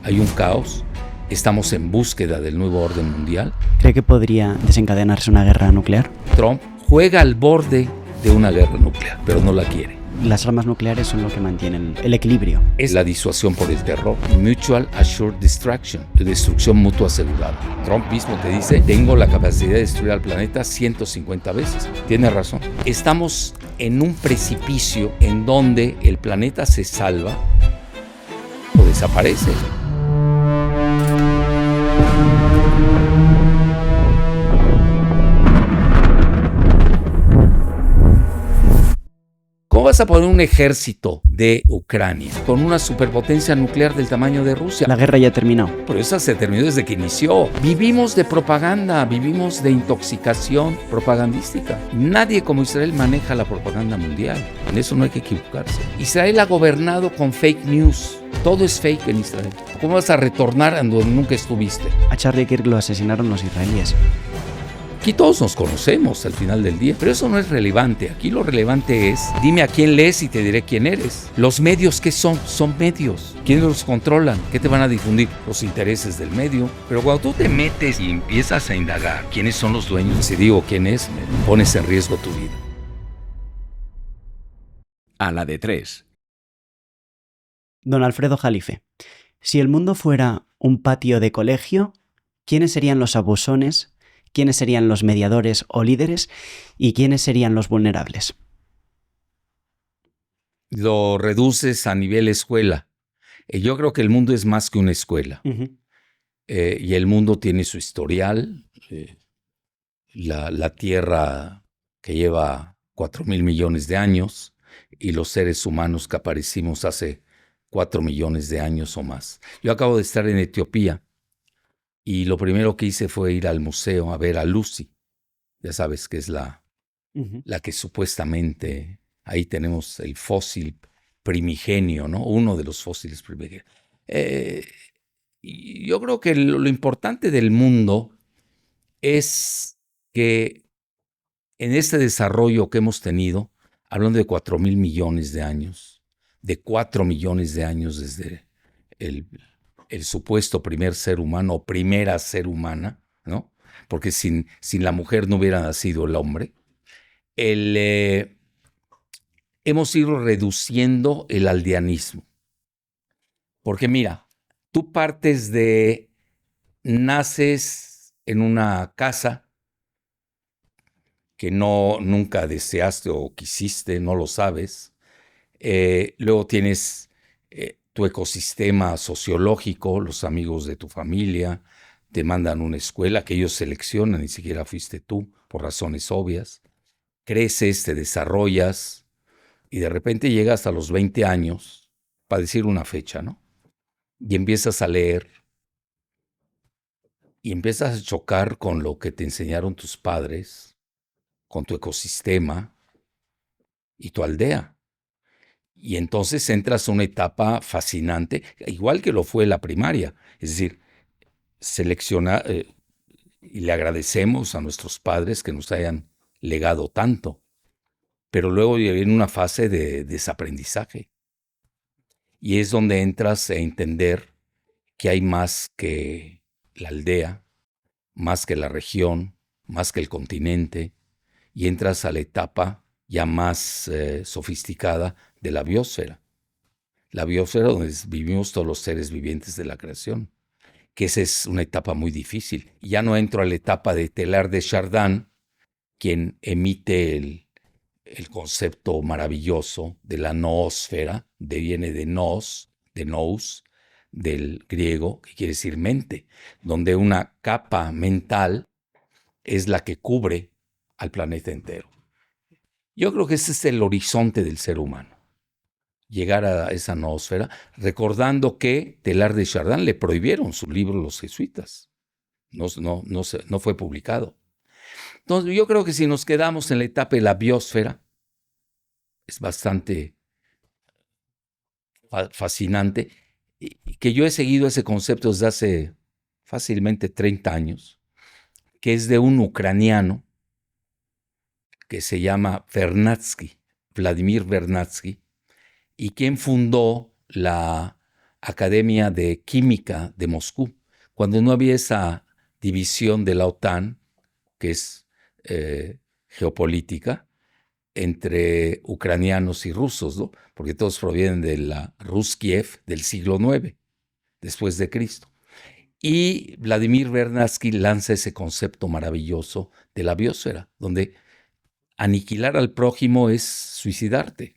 Hay un caos. Estamos en búsqueda del nuevo orden mundial. ¿Cree que podría desencadenarse una guerra nuclear? Trump juega al borde de una guerra nuclear, pero no la quiere. Las armas nucleares son lo que mantienen el equilibrio. Es la disuasión por el terror. Mutual Assured Destruction, destrucción mutua asegurada. Trump mismo te dice, tengo la capacidad de destruir al planeta 150 veces. Tiene razón. Estamos en un precipicio en donde el planeta se salva o desaparece. ¿Cómo vas a poner un ejército de Ucrania con una superpotencia nuclear del tamaño de Rusia? La guerra ya terminó. Pero esa se terminó desde que inició. Vivimos de propaganda, vivimos de intoxicación propagandística. Nadie como Israel maneja la propaganda mundial. En eso no hay que equivocarse. Israel ha gobernado con fake news. Todo es fake en Israel. ¿Cómo vas a retornar a donde nunca estuviste? A Charlie Kirk lo asesinaron los israelíes. Aquí todos nos conocemos al final del día, pero eso no es relevante. Aquí lo relevante es, dime a quién lees y te diré quién eres. Los medios, ¿qué son? Son medios. ¿Quiénes los controlan? ¿Qué te van a difundir? Los intereses del medio. Pero cuando tú te metes y empiezas a indagar quiénes son los dueños, si digo quién es, me pones en riesgo tu vida. A la de tres. Don Alfredo Jalife, si el mundo fuera un patio de colegio, ¿quiénes serían los abusones? ¿Quiénes serían los mediadores o líderes? ¿Y quiénes serían los vulnerables? Lo reduces a nivel escuela. Yo creo que el mundo es más que una escuela. Y el mundo tiene su historial. La Tierra que lleva 4,000 millones de años y los seres humanos que aparecimos hace 4 millones de años o más. Yo acabo de estar en Etiopía. Y lo primero que hice fue ir al museo a ver a Lucy. Ya sabes que es la que supuestamente, ahí tenemos el fósil primigenio, ¿no? Uno de los fósiles primigenios. Y yo creo que lo importante del mundo es que en este desarrollo que hemos tenido, hablando de 4,000 millones de años, de 4 millones de años desde el supuesto primer ser humano o primera ser humana, ¿no? Porque sin la mujer no hubiera nacido el hombre. Hemos ido reduciendo el aldeanismo. Porque mira, tú naces en una casa que nunca deseaste o quisiste, no lo sabes. Luego tienes tu ecosistema sociológico, los amigos de tu familia, te mandan a una escuela que ellos seleccionan, ni siquiera fuiste tú, por razones obvias. Creces, te desarrollas y de repente llegas a los 20 años, para decir una fecha, ¿no? Y empiezas a leer y empiezas a chocar con lo que te enseñaron tus padres, con tu ecosistema y tu aldea. Y entonces entras a una etapa fascinante, igual que lo fue la primaria. Es decir, y le agradecemos a nuestros padres que nos hayan legado tanto. Pero luego viene una fase de desaprendizaje. Y es donde entras a entender que hay más que la aldea, más que la región, más que el continente. Y entras a la etapa ya más sofisticada de la biosfera. La biosfera donde vivimos todos los seres vivientes de la creación, que esa es una etapa muy difícil. Ya no entro a la etapa de Teilhard de Chardin, quien emite el concepto maravilloso de la noósfera, viene de nous, del griego, que quiere decir mente, donde una capa mental es la que cubre al planeta entero. Yo creo que ese es el horizonte del ser humano, llegar a esa noósfera, recordando que Teilhard de Chardin le prohibieron su libro los jesuitas. No fue publicado. Entonces, yo creo que si nos quedamos en la etapa de la biosfera, es bastante fascinante, y que yo he seguido ese concepto desde hace fácilmente 30 años, que es de un ucraniano que se llama Vladimir Vernadsky, y quien fundó la Academia de Química de Moscú, cuando no había esa división de la OTAN, que es geopolítica, entre ucranianos y rusos, ¿no? Porque todos provienen de la Rus Kiev del siglo IX, después de Cristo. Y Vladimir Vernadsky lanza ese concepto maravilloso de la biosfera, donde aniquilar al prójimo es suicidarte.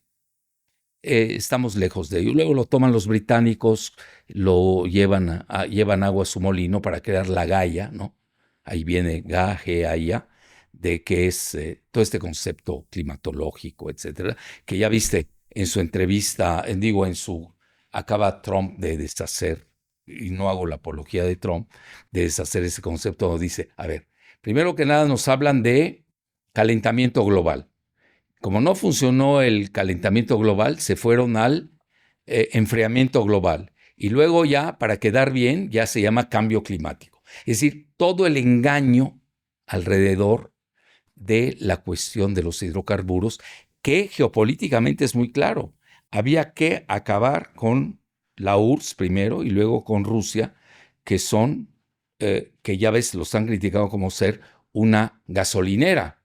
Estamos lejos de ello. Luego lo toman los británicos, lo llevan agua a su molino para crear la Gaia, ¿no? Ahí viene Gaia, de que es todo este concepto climatológico, etcétera, que ya viste en su entrevista, acaba Trump de deshacer, y no hago la apología de Trump, de deshacer ese concepto donde dice, a ver, primero que nada nos hablan de calentamiento global. Como no funcionó el calentamiento global, se fueron al enfriamiento global. Y luego ya, para quedar bien, ya se llama cambio climático. Es decir, todo el engaño alrededor de la cuestión de los hidrocarburos, que geopolíticamente es muy claro. Había que acabar con la URSS primero y luego con Rusia, que son, que ya ves, los han criticado como ser una gasolinera.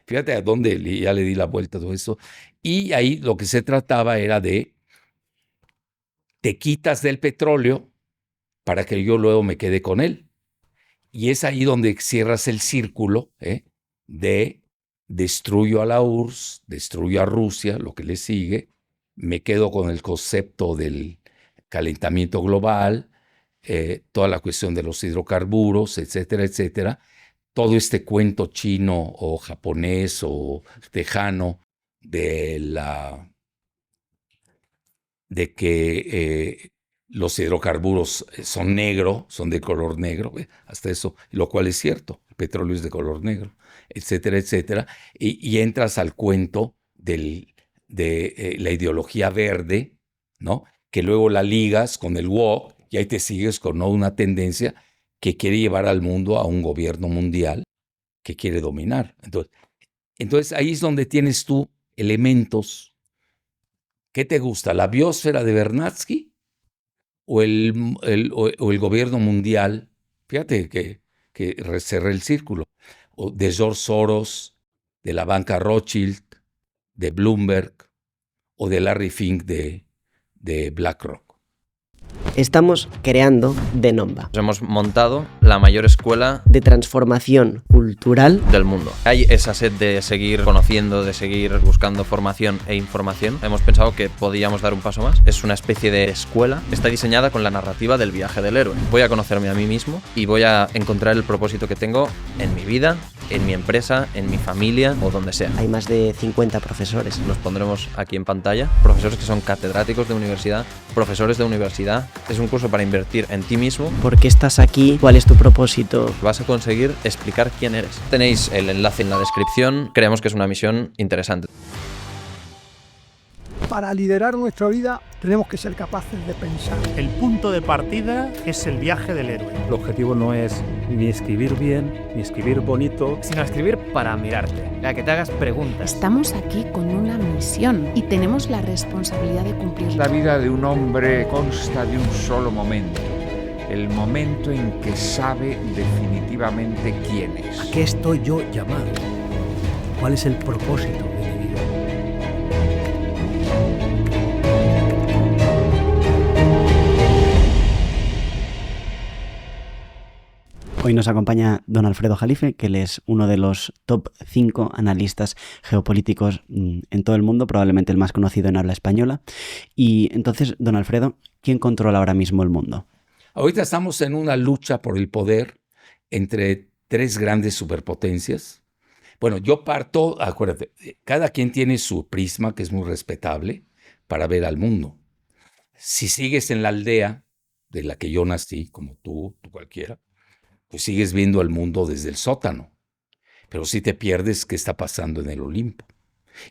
Fíjate a dónde ya le di la vuelta a todo eso. Y ahí lo que se trataba era de, te quitas del petróleo para que yo luego me quede con él. Y es ahí donde cierras el círculo de destruyo a la URSS, destruyo a Rusia, lo que le sigue, me quedo con el concepto del calentamiento global, toda la cuestión de los hidrocarburos, etcétera, etcétera. Todo este cuento chino o japonés o tejano de que los hidrocarburos son negros, son de color negro, hasta eso, lo cual es cierto, el petróleo es de color negro, etcétera, etcétera, y entras al cuento de la ideología verde, ¿no? Que luego la ligas con el woke y ahí te sigues con una tendencia que quiere llevar al mundo a un gobierno mundial que quiere dominar. Entonces ahí es donde tienes tú elementos. ¿Qué te gusta? ¿La biosfera de Vernadsky o el gobierno mundial? Fíjate que cerré el círculo. O de George Soros, de la banca Rothschild, de Bloomberg o de Larry Fink de BlackRock. Estamos creando Denomba, Hemos montado la mayor escuela de transformación cultural del mundo. Hay esa sed de seguir conociendo, de seguir buscando formación e información. Hemos pensado que podíamos dar un paso más. Es una especie de escuela. Está diseñada con la narrativa del viaje del héroe. Voy a conocerme a mí mismo y voy a encontrar el propósito que tengo en mi vida, en mi empresa, en mi familia o donde sea. Hay más de 50 profesores. Los pondremos aquí en pantalla. Profesores que son catedráticos de universidad, profesores de universidad. Es un curso para invertir en ti mismo. ¿Por qué estás aquí? ¿Cuál es tu propósito? Vas a conseguir explicar quién eres. Tenéis el enlace en la descripción. Creemos que es una misión interesante. Para liderar nuestra vida tenemos que ser capaces de pensar. El punto de partida es el viaje del héroe, El objetivo no es ni escribir bien, ni escribir bonito, sino escribir para mirarte, a que te hagas preguntas. Estamos aquí con una misión y tenemos la responsabilidad de cumplirla. La vida de un hombre consta de un solo momento, el momento en que sabe definitivamente quién es. ¿A qué estoy yo llamado? ¿Cuál es el propósito de mi vida? Hoy nos acompaña don Alfredo Jalife, que él es uno de los top 5 analistas geopolíticos en todo el mundo, probablemente el más conocido en habla española. Y entonces, don Alfredo, ¿quién controla ahora mismo el mundo? Ahorita estamos en una lucha por el poder entre tres grandes superpotencias. Bueno, yo parto, acuérdate, cada quien tiene su prisma, que es muy respetable, para ver al mundo. Si sigues en la aldea de la que yo nací, como tú cualquiera, pues sigues viendo al mundo desde el sótano. Pero si te pierdes, ¿qué está pasando en el Olimpo?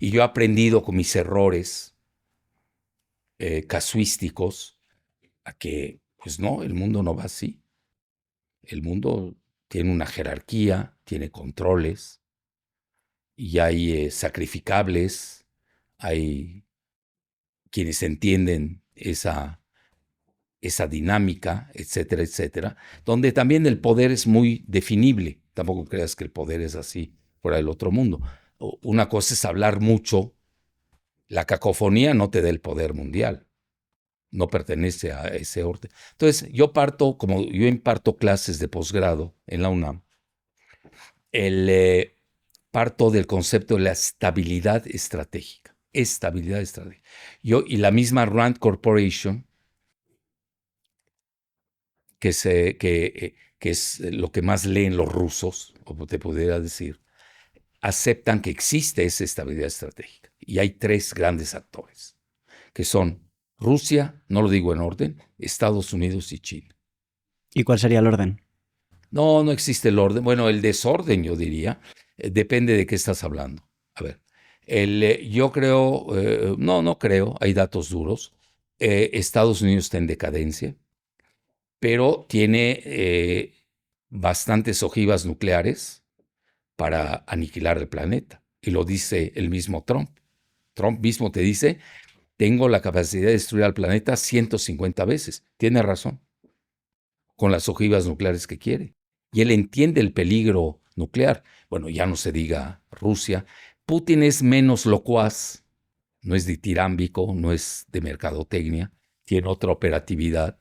Y yo he aprendido con mis errores casuísticos a que, pues no, el mundo no va así. El mundo tiene una jerarquía, tiene controles, y hay sacrificables, hay quienes entienden esa esa dinámica, etcétera, etcétera, donde también el poder es muy definible. Tampoco creas que el poder es así fuera del otro mundo. Una cosa es hablar mucho. La cacofonía no te da el poder mundial. No pertenece a ese orden. Entonces, como yo imparto clases de posgrado en la UNAM, parto del concepto de la estabilidad estratégica. Estabilidad estratégica. Y la misma Rand Corporation, que es lo que más leen los rusos, como te pudiera decir, aceptan que existe esa estabilidad estratégica. Y hay 3 grandes actores, que son Rusia, no lo digo en orden, Estados Unidos y China. ¿Y cuál sería el orden? No existe el orden. Bueno, el desorden, yo diría, depende de qué estás hablando. A ver, yo creo, no creo, hay datos duros. Estados Unidos está en decadencia, pero tiene bastantes ojivas nucleares para aniquilar el planeta. Y lo dice el mismo Trump. Trump mismo te dice, tengo la capacidad de destruir al planeta 150 veces. Tiene razón, con las ojivas nucleares que quiere. Y él entiende el peligro nuclear. Bueno, ya no se diga Rusia. Putin es menos locuaz, no es ditirámbico, no es de mercadotecnia, tiene otra operatividad.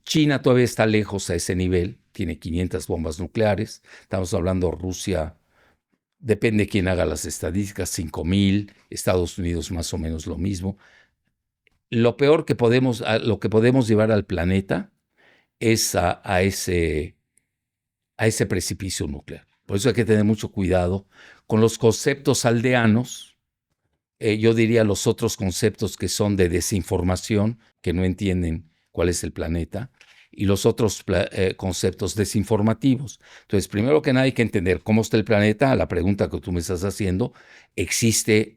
China todavía está lejos a ese nivel, tiene 500 bombas nucleares. Estamos hablando de Rusia, depende de quién haga las estadísticas, 5,000, Estados Unidos más o menos lo mismo. Lo que podemos llevar al planeta es a ese precipicio nuclear. Por eso hay que tener mucho cuidado con los conceptos aldeanos. Yo diría los otros conceptos que son de desinformación, que no entienden cuál es el planeta, y los otros conceptos desinformativos. Entonces, primero que nada hay que entender cómo está el planeta. La pregunta que tú me estás haciendo, existe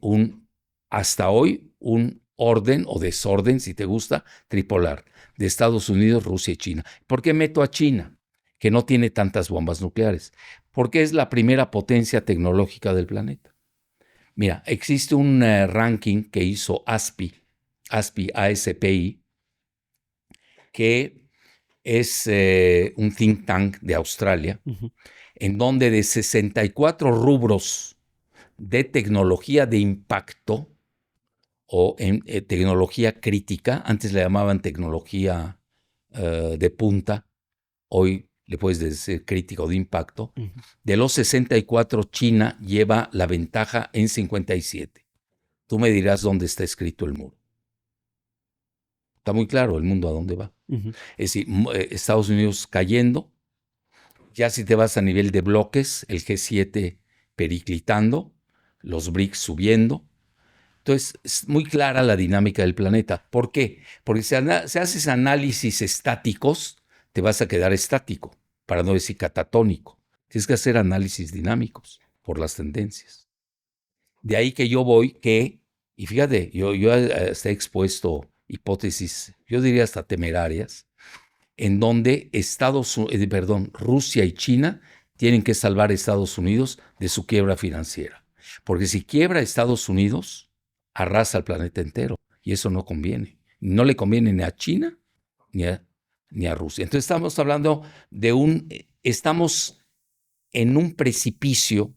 hasta hoy un orden o desorden, si te gusta, tripolar, de Estados Unidos, Rusia y China. ¿Por qué meto a China, que no tiene tantas bombas nucleares? Porque es la primera potencia tecnológica del planeta. Mira, existe un ranking que hizo ASPI, ASPI, que es un think tank de Australia, en donde de 64 rubros de tecnología de impacto o en tecnología crítica, antes le llamaban tecnología de punta, hoy le puedes decir crítico de impacto. De los 64, China lleva la ventaja en 57. Tú me dirás dónde está escrito el muro. Está muy claro el mundo a dónde va. Es decir, Estados Unidos cayendo. Ya si te vas a nivel de bloques, el G7 periclitando, los BRICS subiendo. Entonces, es muy clara la dinámica del planeta. ¿Por qué? Porque si haces análisis estáticos, te vas a quedar estático, para no decir catatónico. Tienes que hacer análisis dinámicos por las tendencias. De ahí que yo voy y fíjate, yo hasta he expuesto hipótesis, yo diría hasta temerarias, en donde Rusia y China tienen que salvar a Estados Unidos de su quiebra financiera. Porque si quiebra Estados Unidos, arrasa al planeta entero. Y eso no conviene. No le conviene ni a China ni a Rusia. Entonces estamos hablando estamos en un precipicio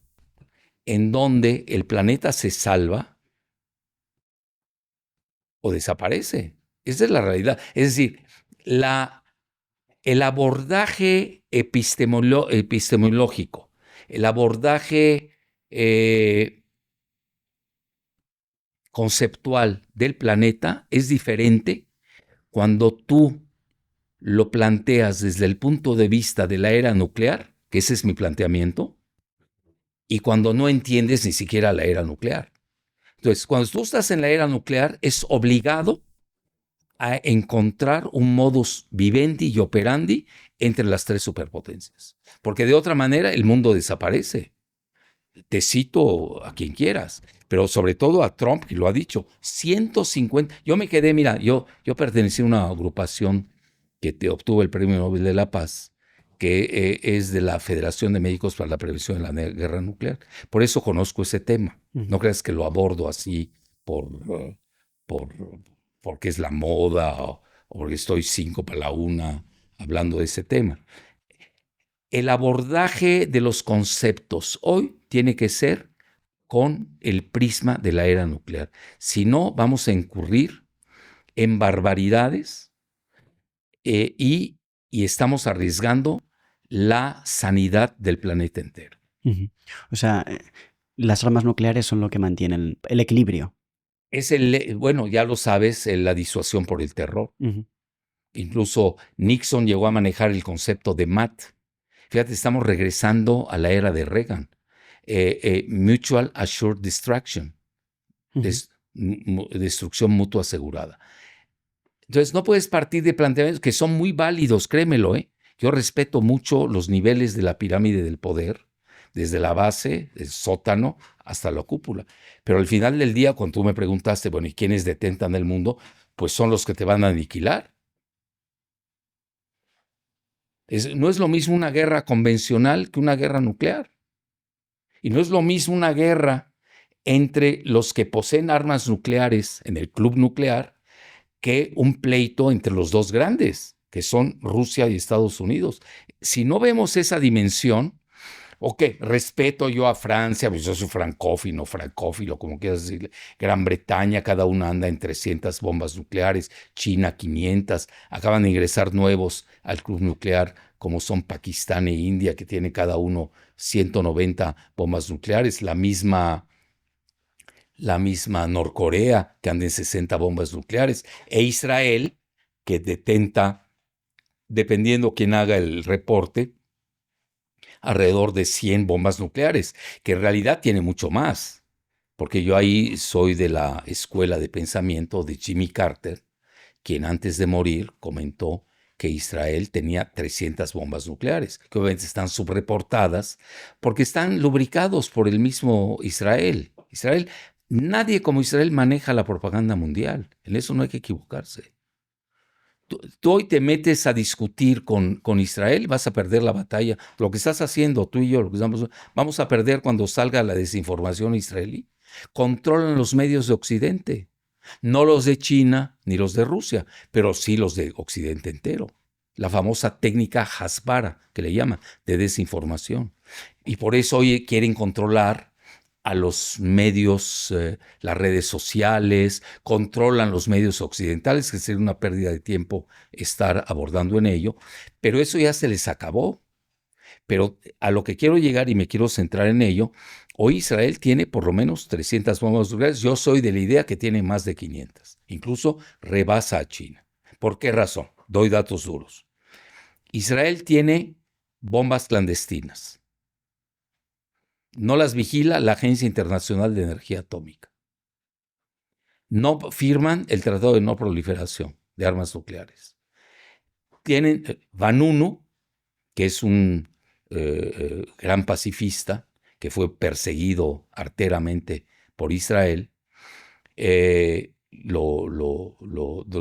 en donde el planeta se salva o desaparece. Esa es la realidad. Es decir, el abordaje epistemológico, el abordaje conceptual del planeta es diferente cuando tú lo planteas desde el punto de vista de la era nuclear, que ese es mi planteamiento, y cuando no entiendes ni siquiera la era nuclear. Entonces, cuando tú estás en la era nuclear, es obligado a encontrar un modus vivendi y operandi entre las 3 superpotencias. Porque de otra manera el mundo desaparece. Te cito a quien quieras, pero sobre todo a Trump, que lo ha dicho, 150. Yo me quedé, mira, yo pertenecí a una agrupación que obtuvo el Premio Nobel de la Paz, que es de la Federación de Médicos para la Prevención de la Guerra Nuclear. Por eso conozco ese tema. No creas que lo abordo así porque es la moda porque estoy 5 para la 1 hablando de ese tema. El abordaje de los conceptos hoy tiene que ser con el prisma de la era nuclear. Si no, vamos a incurrir en barbaridades y estamos arriesgando la sanidad del planeta entero. O sea, las armas nucleares son lo que mantienen el equilibrio. Es bueno, ya lo sabes, la disuasión por el terror. Incluso Nixon llegó a manejar el concepto de MAT. Fíjate, estamos regresando a la era de Reagan. Mutual Assured Destruction. Destrucción mutua asegurada. Entonces, no puedes partir de planteamientos que son muy válidos, créemelo. Yo respeto mucho los niveles de la pirámide del poder, desde la base, el sótano, hasta la cúpula. Pero al final del día, cuando tú me preguntaste, bueno, ¿y quiénes detentan el mundo? Pues son los que te van a aniquilar. No es lo mismo una guerra convencional que una guerra nuclear. Y no es lo mismo una guerra entre los que poseen armas nucleares en el club nuclear que un pleito entre los dos grandes, que son Rusia y Estados Unidos. Si no vemos esa dimensión, respeto yo a Francia, pues yo soy francófilo, como quieras decirle, Gran Bretaña, cada una anda en 300 bombas nucleares, China 500, acaban de ingresar nuevos al club nuclear, como son Pakistán e India, que tiene cada uno 190 bombas nucleares, la misma Norcorea, que anda en 60 bombas nucleares, e Israel, que detenta, dependiendo quién haga el reporte, alrededor de 100 bombas nucleares, que en realidad tiene mucho más, porque yo ahí soy de la escuela de pensamiento de Jimmy Carter, quien antes de morir comentó que Israel tenía 300 bombas nucleares, que obviamente están subreportadas porque están lubricados por el mismo Israel. Nadie como Israel maneja la propaganda mundial, en eso no hay que equivocarse. Tú hoy te metes a discutir con Israel, vas a perder la batalla. Lo que estás haciendo, tú y yo, vamos a perder cuando salga la desinformación israelí. Controlan los medios de Occidente, no los de China ni los de Rusia, pero sí los de Occidente entero. La famosa técnica Hasbara, que le llaman, de desinformación. Y por eso hoy quieren controlar a los medios, las redes sociales, controlan los medios occidentales, que sería una pérdida de tiempo estar abordando en ello, pero eso ya se les acabó. Pero a lo que quiero llegar y me quiero centrar en ello, hoy Israel tiene por lo menos 300 bombas nucleares, yo soy de la idea que tiene más de 500, incluso rebasa a China. ¿Por qué razón? Doy datos duros. Israel tiene bombas clandestinas. No las vigila la Agencia Internacional de Energía Atómica. No firman el Tratado de No Proliferación de Armas Nucleares. Tienen Vanunu, que es un gran pacifista que fue perseguido arteramente por Israel, lo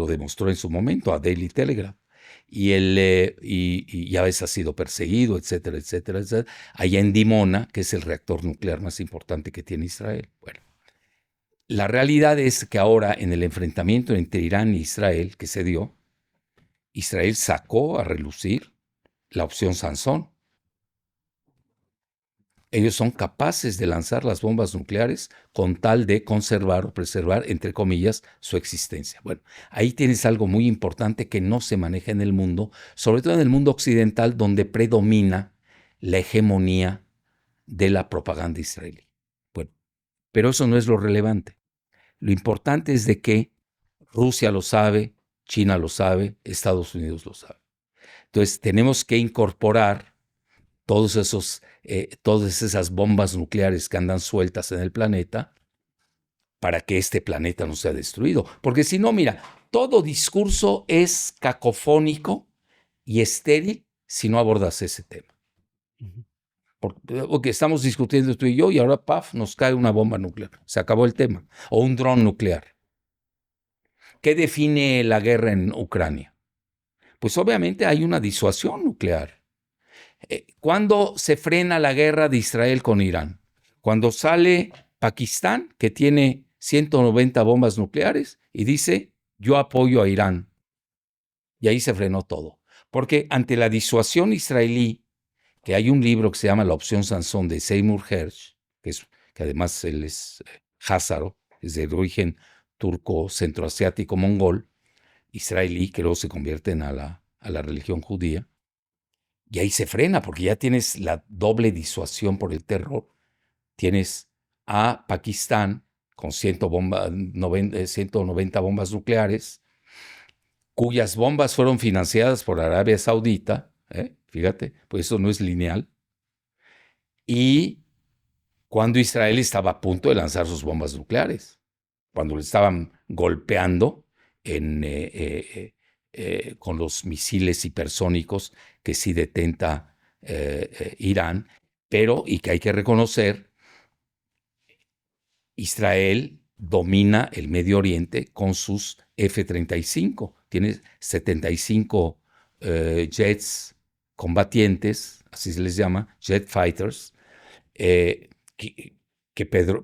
demostró en su momento a Daily Telegraph. Y a veces ha sido perseguido, etcétera, etcétera, etcétera. Allá en Dimona, que es el reactor nuclear más importante que tiene Israel. Bueno, la realidad es que ahora en el enfrentamiento entre Irán y Israel que se dio, Israel sacó a relucir la opción Sansón. Ellos son capaces de lanzar las bombas nucleares con tal de conservar o preservar, entre comillas, su existencia. Bueno, ahí tienes algo muy importante que no se maneja en el mundo, sobre todo en el mundo occidental, donde predomina la hegemonía de la propaganda israelí. Bueno, pero eso no es lo relevante. Lo importante es de que Rusia lo sabe, China lo sabe, Estados Unidos lo sabe. Entonces, tenemos que incorporar todas esas bombas nucleares que andan sueltas en el planeta para que este planeta no sea destruido. Porque si no, mira, todo discurso es cacofónico y estéril si no abordas ese tema. Porque estamos discutiendo tú y yo y ahora, ¡paf!, nos cae una bomba nuclear. Se acabó el tema. O un dron nuclear. ¿Qué define la guerra en Ucrania? Pues obviamente hay una disuasión nuclear. ¿Cuándo se frena la guerra de Israel con Irán? Cuando sale Pakistán, que tiene 190 bombas nucleares, y dice, yo apoyo a Irán. Y ahí se frenó todo. Porque ante la disuasión israelí, que hay un libro que se llama La opción Sansón de Seymour Hersh, que además él es házaro, es de origen turco, centroasiático, mongol, israelí, que luego se convierten a la religión judía. Y ahí se frena, porque ya tienes la doble disuasión por el terror. Tienes a Pakistán con 190 bombas nucleares, cuyas bombas fueron financiadas por Arabia Saudita, fíjate, pues eso no es lineal. Y cuando Israel estaba a punto de lanzar sus bombas nucleares, cuando le estaban golpeando con los misiles hipersónicos que sí detenta Irán, pero, y que hay que reconocer, Israel domina el Medio Oriente con sus F-35. Tiene 75 jets combatientes, así se les llama, jet fighters, que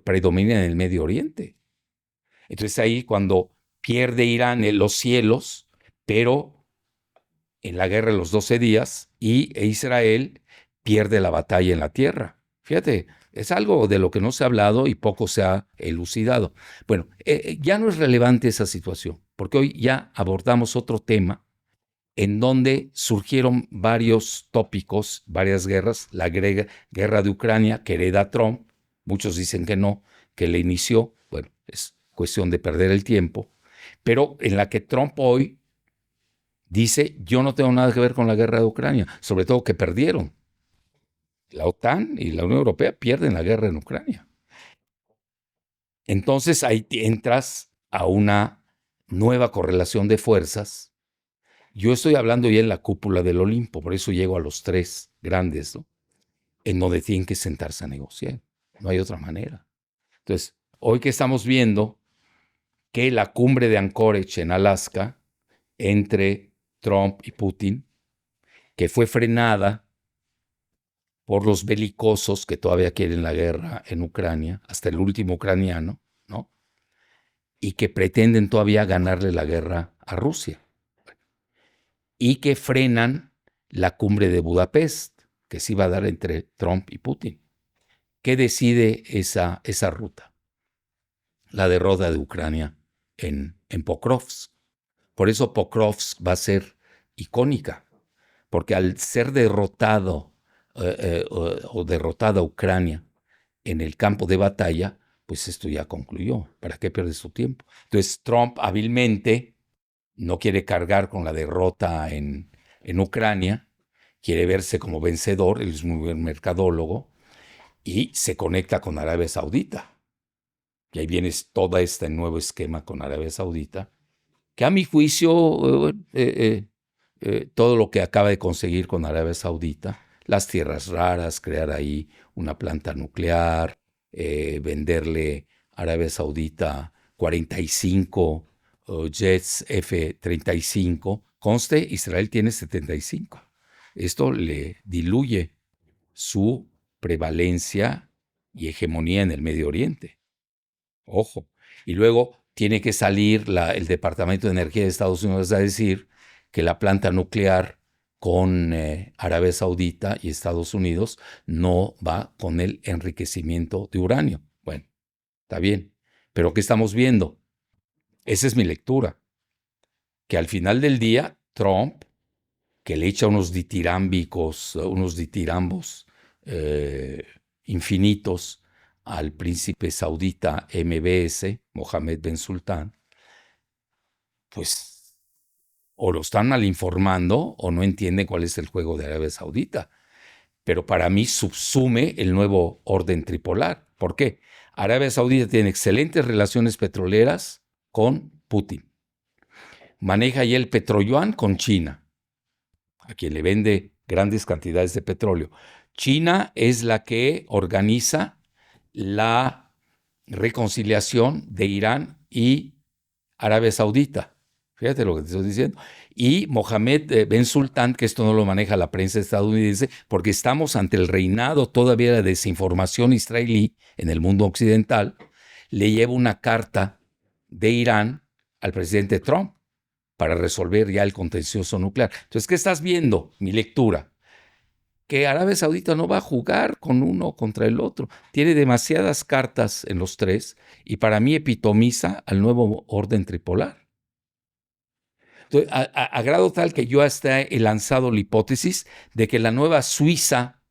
predominan en el Medio Oriente. Entonces ahí cuando pierde Irán los cielos, pero en la guerra de los 12 días, e Israel pierde la batalla en la tierra. Fíjate, es algo de lo que no se ha hablado y poco se ha elucidado. Bueno, ya no es relevante esa situación, porque hoy ya abordamos otro tema en donde surgieron varios tópicos, varias guerras. La guerra de Ucrania, que hereda Trump, muchos dicen que no, que le inició, bueno, es cuestión de perder el tiempo, pero en la que Trump hoy dice, yo no tengo nada que ver con la guerra de Ucrania, sobre todo que perdieron. La OTAN y la Unión Europea pierden la guerra en Ucrania. Entonces ahí entras a una nueva correlación de fuerzas. Yo estoy hablando ya en la cúpula del Olimpo, por eso llego a los tres grandes, ¿no? En donde tienen que sentarse a negociar. No hay otra manera. Entonces, hoy que estamos viendo que la cumbre de Anchorage en Alaska, entre Trump y Putin, que fue frenada por los belicosos que todavía quieren la guerra en Ucrania, hasta el último ucraniano, ¿no? Y que pretenden todavía ganarle la guerra a Rusia. Y que frenan la cumbre de Budapest, que se iba a dar entre Trump y Putin. ¿Qué decide esa ruta? La derrota de Ucrania en Pokrovsk. Por eso Pokrovsk va a ser icónica, porque al ser derrotado o derrotada Ucrania en el campo de batalla, pues esto ya concluyó. ¿Para qué pierdes tu tiempo? Entonces Trump hábilmente no quiere cargar con la derrota en Ucrania, quiere verse como vencedor, él es muy buen mercadólogo, y se conecta con Arabia Saudita. Y ahí viene todo este nuevo esquema con Arabia Saudita, que a mi juicio, todo lo que acaba de conseguir con Arabia Saudita, las tierras raras, crear ahí una planta nuclear, venderle a Arabia Saudita 45 jets F-35, conste, Israel tiene 75. Esto le diluye su prevalencia y hegemonía en el Medio Oriente. Ojo. Y luego tiene que salir el Departamento de Energía de Estados Unidos a decir que la planta nuclear con Arabia Saudita y Estados Unidos no va con el enriquecimiento de uranio. Bueno, está bien. Pero ¿qué estamos viendo? Esa es mi lectura. Que al final del día, Trump, que le echa unos ditirambos infinitos al príncipe saudita MBS, Mohammed Ben Sultán, pues o lo están mal informando o no entiende cuál es el juego de Arabia Saudita. Pero para mí subsume el nuevo orden tripolar. ¿Por qué? Arabia Saudita tiene excelentes relaciones petroleras con Putin. Maneja ya el petroyuan con China, a quien le vende grandes cantidades de petróleo. China es la que organiza la reconciliación de Irán y Arabia Saudita. Fíjate lo que te estoy diciendo. Y Mohammed Ben Sultán, que esto no lo maneja la prensa estadounidense, porque estamos ante el reinado todavía de desinformación israelí en el mundo occidental, le lleva una carta de Irán al presidente Trump, para resolver ya el contencioso nuclear. Entonces, ¿qué estás viendo? Mi lectura. Que Arabia Saudita no va a jugar con uno contra el otro. Tiene demasiadas cartas en los tres y para mí epitomiza al nuevo orden tripolar. Entonces, a grado tal que yo hasta he lanzado la hipótesis de que la nueva Suiza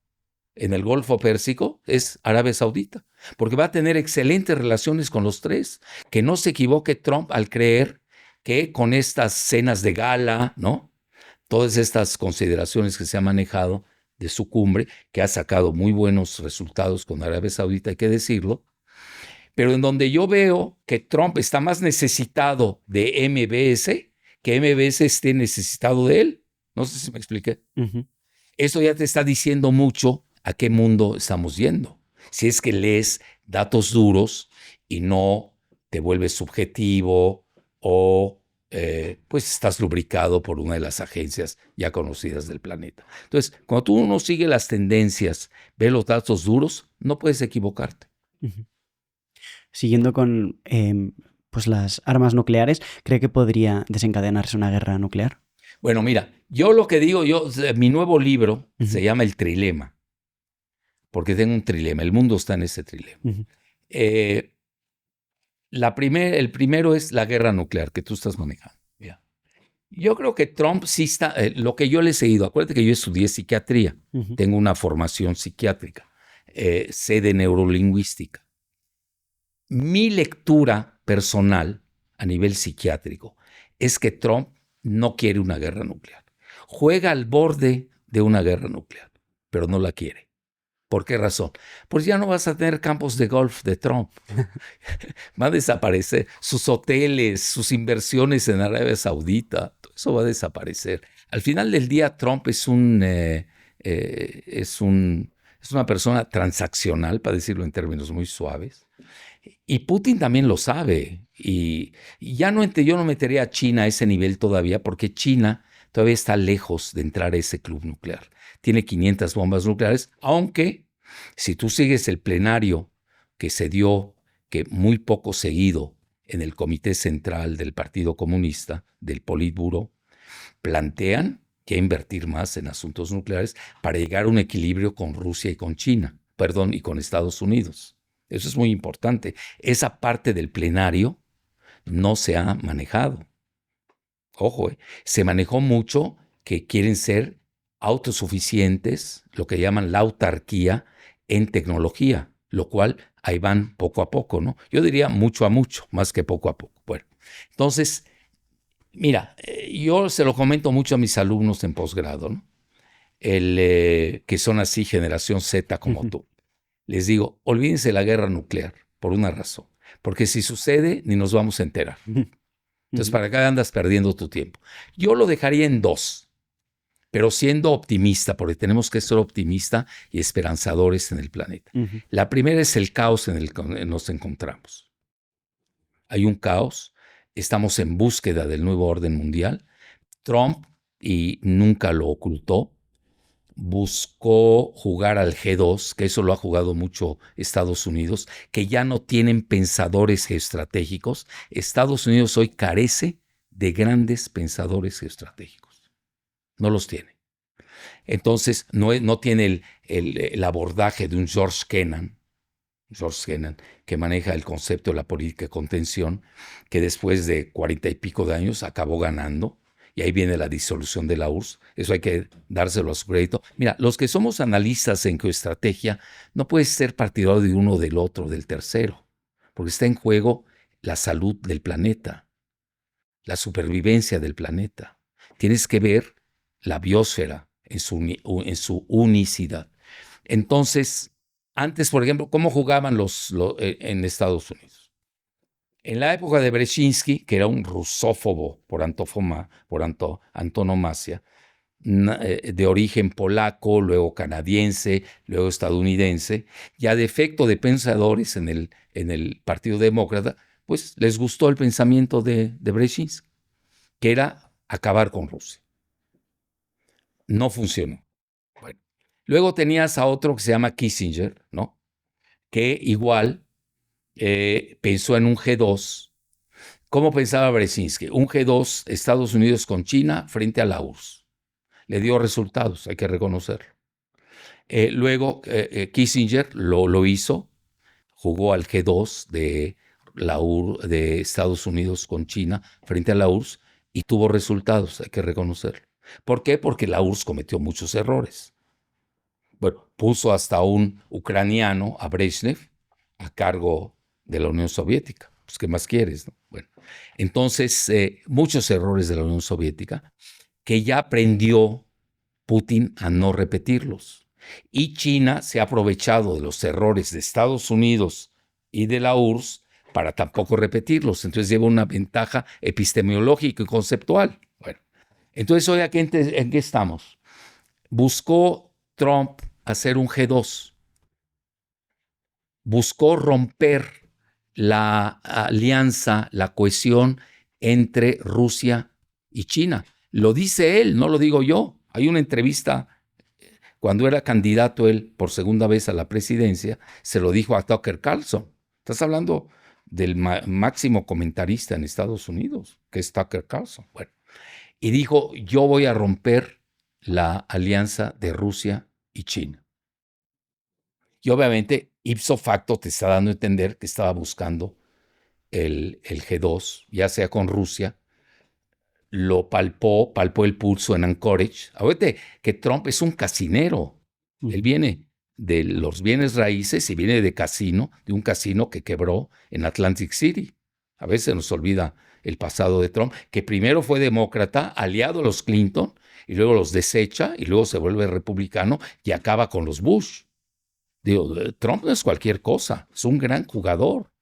en el Golfo Pérsico es Arabia Saudita, porque va a tener excelentes relaciones con los tres. Que no se equivoque Trump al creer que con estas cenas de gala, ¿no? Todas estas consideraciones que se han manejado de su cumbre, que ha sacado muy buenos resultados con Arabia Saudita, hay que decirlo, pero en donde yo veo que Trump está más necesitado de MBS que MBS esté necesitado de él. No sé si me expliqué. Eso ya te está diciendo mucho a qué mundo estamos yendo. Si es que lees datos duros y no te vuelves subjetivo o pues estás lubricado por una de las agencias ya conocidas del planeta. Entonces, cuando tú no sigues las tendencias, ves los datos duros, no puedes equivocarte. Siguiendo con pues las armas nucleares, ¿cree que podría desencadenarse una guerra nuclear? Bueno, mira, yo lo que digo, mi nuevo libro se llama El Trilema, porque tengo un trilema, el mundo está en ese trilema. El primero es la guerra nuclear que tú estás manejando. Yeah. Yo creo que Trump sí está, lo que yo le he seguido, acuérdate que yo estudié psiquiatría, tengo una formación psiquiátrica, sé de neurolingüística. Mi lectura personal a nivel psiquiátrico es que Trump no quiere una guerra nuclear. Juega al borde de una guerra nuclear, pero no la quiere. ¿Por qué razón? Pues ya no vas a tener campos de golf de Trump. Va a desaparecer sus hoteles, sus inversiones en Arabia Saudita, todo eso va a desaparecer. Al final del día, Trump es una persona transaccional, para decirlo en términos muy suaves. Y Putin también lo sabe. Y yo no metería a China a ese nivel todavía, porque China todavía está lejos de entrar a ese club nuclear. Tiene 500 bombas nucleares, aunque si tú sigues el plenario que se dio, que muy poco seguido en el Comité Central del Partido Comunista, del Politburo, plantean que invertir más en asuntos nucleares para llegar a un equilibrio con Rusia y con China, y con Estados Unidos. Eso es muy importante. Esa parte del plenario no se ha manejado. Ojo, se manejó mucho que quieren ser autosuficientes, lo que llaman la autarquía en tecnología, lo cual ahí van poco a poco, ¿no? Yo diría mucho a mucho, más que poco a poco. Bueno, entonces, mira, yo se lo comento mucho a mis alumnos en posgrado, ¿no? Que son así generación Z como tú. Les digo, olvídense de la guerra nuclear, por una razón. Porque si sucede, ni nos vamos a enterar. Entonces, ¿para qué andas perdiendo tu tiempo? Yo lo dejaría en 2, pero siendo optimista, porque tenemos que ser optimistas y esperanzadores en el planeta. La primera es el caos en el que nos encontramos. Hay un caos, estamos en búsqueda del nuevo orden mundial. Trump, y nunca lo ocultó, buscó jugar al G2, que eso lo ha jugado mucho Estados Unidos, que ya no tienen pensadores geoestratégicos. Estados Unidos hoy carece de grandes pensadores geoestratégicos. No los tiene. Entonces, no tiene el abordaje de un George Kennan, que maneja el concepto de la política de contención, que después de 40 y pico de años acabó ganando. Y ahí viene la disolución de la URSS. Eso hay que dárselo a su crédito. Mira, los que somos analistas en geoestrategia, no puedes ser partidario de uno, del otro, del tercero, porque está en juego la salud del planeta, la supervivencia del planeta. Tienes que ver la biosfera en su unicidad. Entonces, antes, por ejemplo, ¿cómo jugaban en Estados Unidos? En la época de Brzezinski, que era un rusófobo por antonomasia, de origen polaco, luego canadiense, luego estadounidense, y a defecto de pensadores en el Partido Demócrata, pues les gustó el pensamiento de Brzezinski, que era acabar con Rusia. No funcionó. Bueno, luego tenías a otro que se llama Kissinger, ¿no? Que igual pensó en un G2, ¿Cómo pensaba Brzezinski? Un G2, Estados Unidos con China frente a la URSS. Le dio resultados, hay que reconocerlo. Luego Kissinger lo hizo, jugó al G2 de Estados Unidos con China frente a la URSS y tuvo resultados, hay que reconocerlo. ¿Por qué? Porque la URSS cometió muchos errores. Bueno, puso hasta un ucraniano, a Brezhnev, a cargo de la Unión Soviética. Pues, ¿qué más quieres, no? Bueno, entonces, muchos errores de la Unión Soviética que ya aprendió Putin a no repetirlos. Y China se ha aprovechado de los errores de Estados Unidos y de la URSS para tampoco repetirlos. Entonces lleva una ventaja epistemológica y conceptual. Bueno, entonces hoy aquí ¿en qué estamos? Buscó Trump hacer un G2. Buscó romper la alianza, la cohesión entre Rusia y China. Lo dice él, no lo digo yo. Hay una entrevista, cuando era candidato él por segunda vez a la presidencia, se lo dijo a Tucker Carlson. Estás hablando del máximo comentarista en Estados Unidos, que es Tucker Carlson. Bueno, y dijo, yo voy a romper la alianza de Rusia y China. Y obviamente, ipso facto, te está dando a entender que estaba buscando el G2, ya sea con Rusia. Lo palpó el pulso en Anchorage. Acuérdate que Trump es un casinero. Él viene de los bienes raíces y viene de un casino que quebró en Atlantic City. A veces nos olvida el pasado de Trump, que primero fue demócrata, aliado a los Clinton, y luego los desecha, y luego se vuelve republicano y acaba con los Bush. Digo, Trump no es cualquier cosa, es un gran jugador.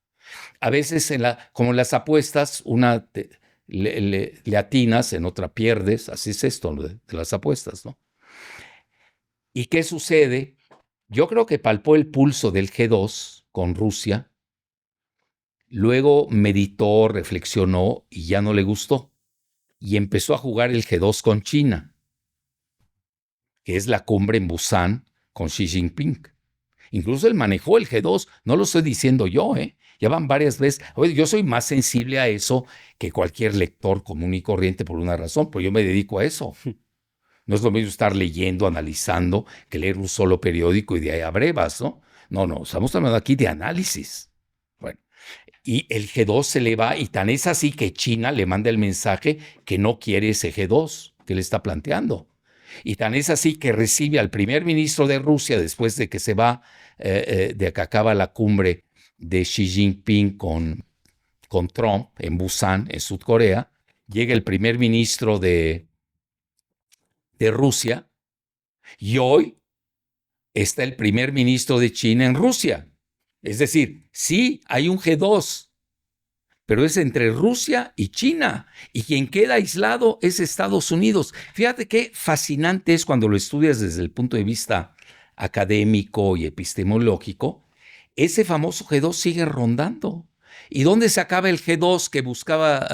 A veces, como en las apuestas, una le atinas, en otra pierdes. Así es esto de las apuestas, ¿no? ¿Y qué sucede? Yo creo que palpó el pulso del G2 con Rusia, luego meditó, reflexionó y ya no le gustó. Y empezó a jugar el G2 con China, que es la cumbre en Busan con Xi Jinping. Incluso él manejó el G2, no lo estoy diciendo yo, ya van varias veces. Oye, yo soy más sensible a eso que cualquier lector común y corriente por una razón, pues yo me dedico a eso. No es lo mismo estar leyendo, analizando, que leer un solo periódico y de ahí a brevas, ¿no? No, estamos hablando aquí de análisis. Bueno, y el G2 se le va, y tan es así que China le manda el mensaje que no quiere ese G2 que le está planteando. Y tan es así que recibe al primer ministro de Rusia después de que se va, de que acaba la cumbre de Xi Jinping con Trump en Busan, en Sudcorea. Llega el primer ministro de Rusia y hoy está el primer ministro de China en Rusia. Es decir, sí hay un G2, pero es entre Rusia y China, y quien queda aislado es Estados Unidos. Fíjate qué fascinante es cuando lo estudias desde el punto de vista académico y epistemológico. Ese famoso G2 sigue rondando. ¿Y dónde se acaba el G2 que buscaba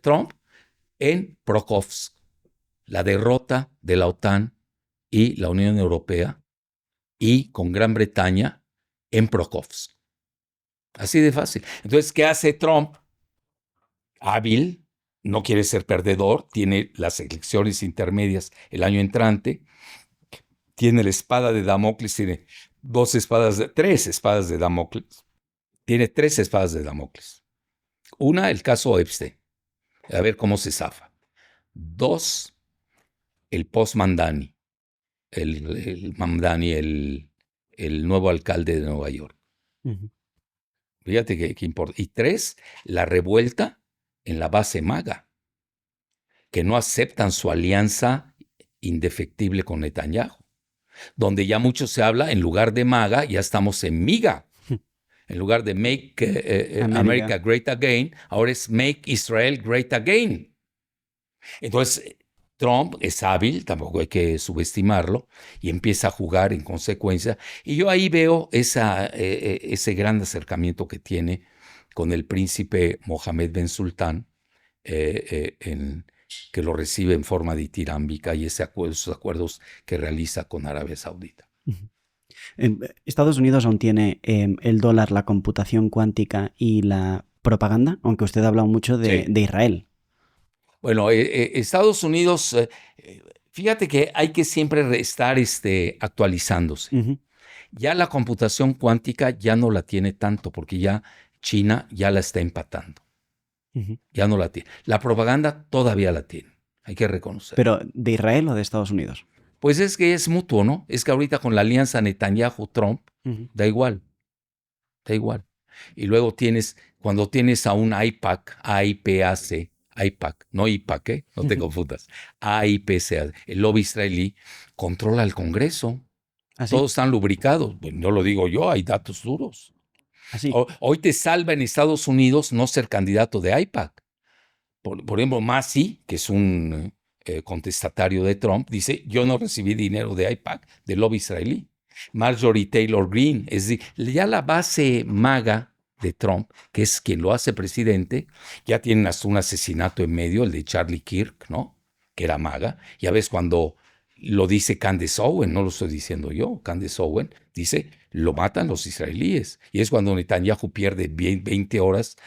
Trump? En Prokhovsk, la derrota de la OTAN y la Unión Europea, y con Gran Bretaña en Prokhovsk. Así de fácil. Entonces, ¿qué hace Trump? Hábil, no quiere ser perdedor, tiene las elecciones intermedias el año entrante, tiene la espada de Damocles, tiene tres espadas de Damocles. Tiene 3 espadas de Damocles. Una, el caso Epstein, a ver cómo se zafa. 2, el post-Mamdani, el Mamdani, el nuevo alcalde de Nueva York. Fíjate qué importa. Y 3, la revuelta en la base MAGA, que no aceptan su alianza indefectible con Netanyahu, donde ya mucho se habla, en lugar de MAGA, ya estamos en MIGA. En lugar de Make America Great Again, ahora es Make Israel Great Again. Entonces, Trump es hábil, tampoco hay que subestimarlo, y empieza a jugar en consecuencia. Y yo ahí veo ese gran acercamiento que tiene con el príncipe Mohammed Ben Sultán, que lo recibe en forma ditirámbica, y esos acuerdos que realiza con Arabia Saudita. Estados Unidos aún tiene el dólar, la computación cuántica y la propaganda, aunque usted ha hablado mucho de Israel. Bueno, Estados Unidos, fíjate que hay que siempre estar actualizándose. Uh-huh. Ya la computación cuántica ya no la tiene tanto, porque ya China ya la está empatando. Uh-huh. Ya no la tiene. La propaganda todavía la tiene, hay que reconocer. ¿Pero de Israel o de Estados Unidos? Pues es que es mutuo, ¿no? Es que ahorita con la alianza Netanyahu-Trump, Uh-huh. da igual. Y luego cuando tienes a un AIPAC, AIPAC, no IPAC, ¿eh? No te confundas. AIPAC, el lobby israelí, controla el Congreso. ¿Ah, sí? Todos están lubricados. Pues no lo digo yo, hay datos duros. ¿Ah, sí? Hoy te salva en Estados Unidos no ser candidato de AIPAC. Por ejemplo, Massi, que es un contestatario de Trump, dice, yo no recibí dinero de AIPAC, del lobby israelí. Marjorie Taylor Greene, es decir, ya la base MAGA de Trump, que es quien lo hace presidente, ya tienen hasta un asesinato en medio, el de Charlie Kirk, ¿no? Que era MAGA. Ya ves cuando lo dice Candace Owen, no lo estoy diciendo yo, Candace Owen dice, lo matan los israelíes. Y es cuando Netanyahu pierde 20 horas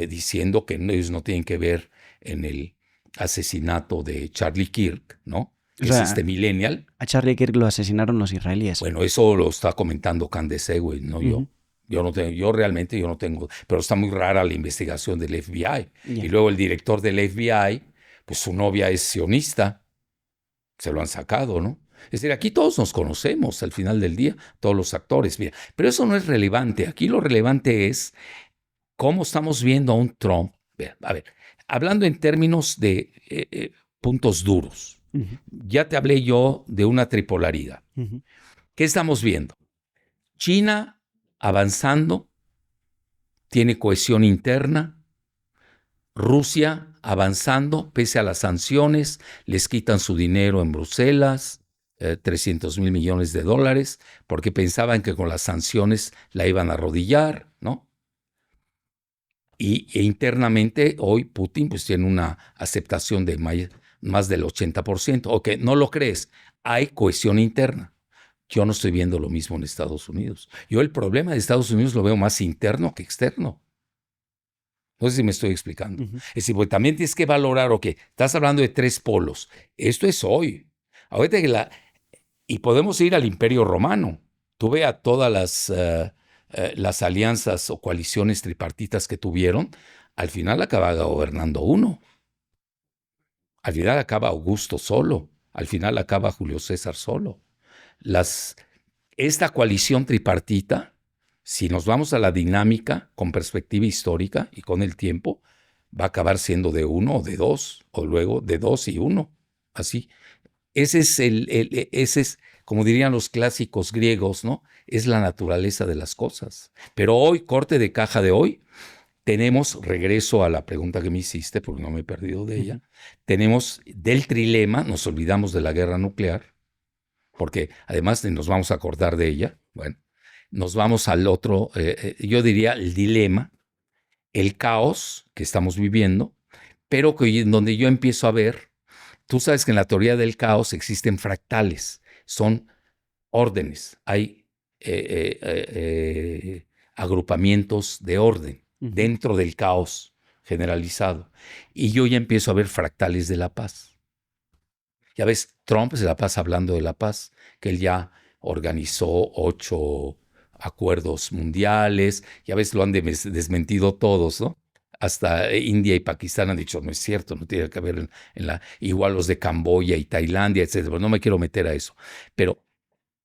diciendo que ellos no tienen que ver en el asesinato de Charlie Kirk, ¿no? Que es millennial. A Charlie Kirk lo asesinaron los israelíes. Bueno, eso lo está comentando Candace Owen, no yo. Yo realmente no tengo, pero está muy rara la investigación del FBI. Yeah. Y luego el director del FBI, pues su novia es sionista, se lo han sacado, ¿no? Es decir, aquí todos nos conocemos al final del día, todos los actores, mira, pero eso no es relevante. Aquí lo relevante es cómo estamos viendo a un Trump. A ver, hablando en términos de puntos duros, ya te hablé yo de una tripolaridad. ¿Qué estamos viendo? China avanzando, tiene cohesión interna. Rusia avanzando, pese a las sanciones, les quitan su dinero en Bruselas, $300,000 millones, porque pensaban que con las sanciones la iban a arrodillar, ¿no? E internamente hoy Putin pues tiene una aceptación de más del 80%. Ok, no lo crees, hay cohesión interna. Yo no estoy viendo lo mismo en Estados Unidos. Yo el problema de Estados Unidos lo veo más interno que externo. No sé si me estoy explicando. Es decir, pues también tienes que valorar, ok, estás hablando de 3 polos. Esto es hoy. Ahorita y podemos ir al Imperio Romano. Tú ve a todas las alianzas o coaliciones tripartitas que tuvieron, al final acaba gobernando uno. Al final acaba Augusto solo. Al final acaba Julio César solo. Esta coalición tripartita, si nos vamos a la dinámica con perspectiva histórica y con el tiempo, va a acabar siendo de 1 o de 2, o luego de 2 y 1. Así. Ese es, como dirían los clásicos griegos, ¿no? Es la naturaleza de las cosas. Pero hoy, corte de caja de hoy, tenemos, regreso a la pregunta que me hiciste, porque no me he perdido de ella, tenemos del trilema, nos olvidamos de la guerra nuclear, porque además nos vamos a acordar de ella. Bueno, nos vamos al otro, yo diría el dilema, el caos que estamos viviendo, pero donde yo empiezo a ver, tú sabes que en la teoría del caos existen fractales, son órdenes, hay agrupamientos de orden dentro del caos generalizado. Y yo ya empiezo a ver fractales de la paz. Ya ves, Trump se la pasa hablando de la paz, que él ya organizó 8 acuerdos mundiales, ya ves, lo han desmentido todos, ¿no? Hasta India y Pakistán han dicho, no es cierto, no tiene que ver igual los de Camboya y Tailandia, etcétera. No me quiero meter a eso. Pero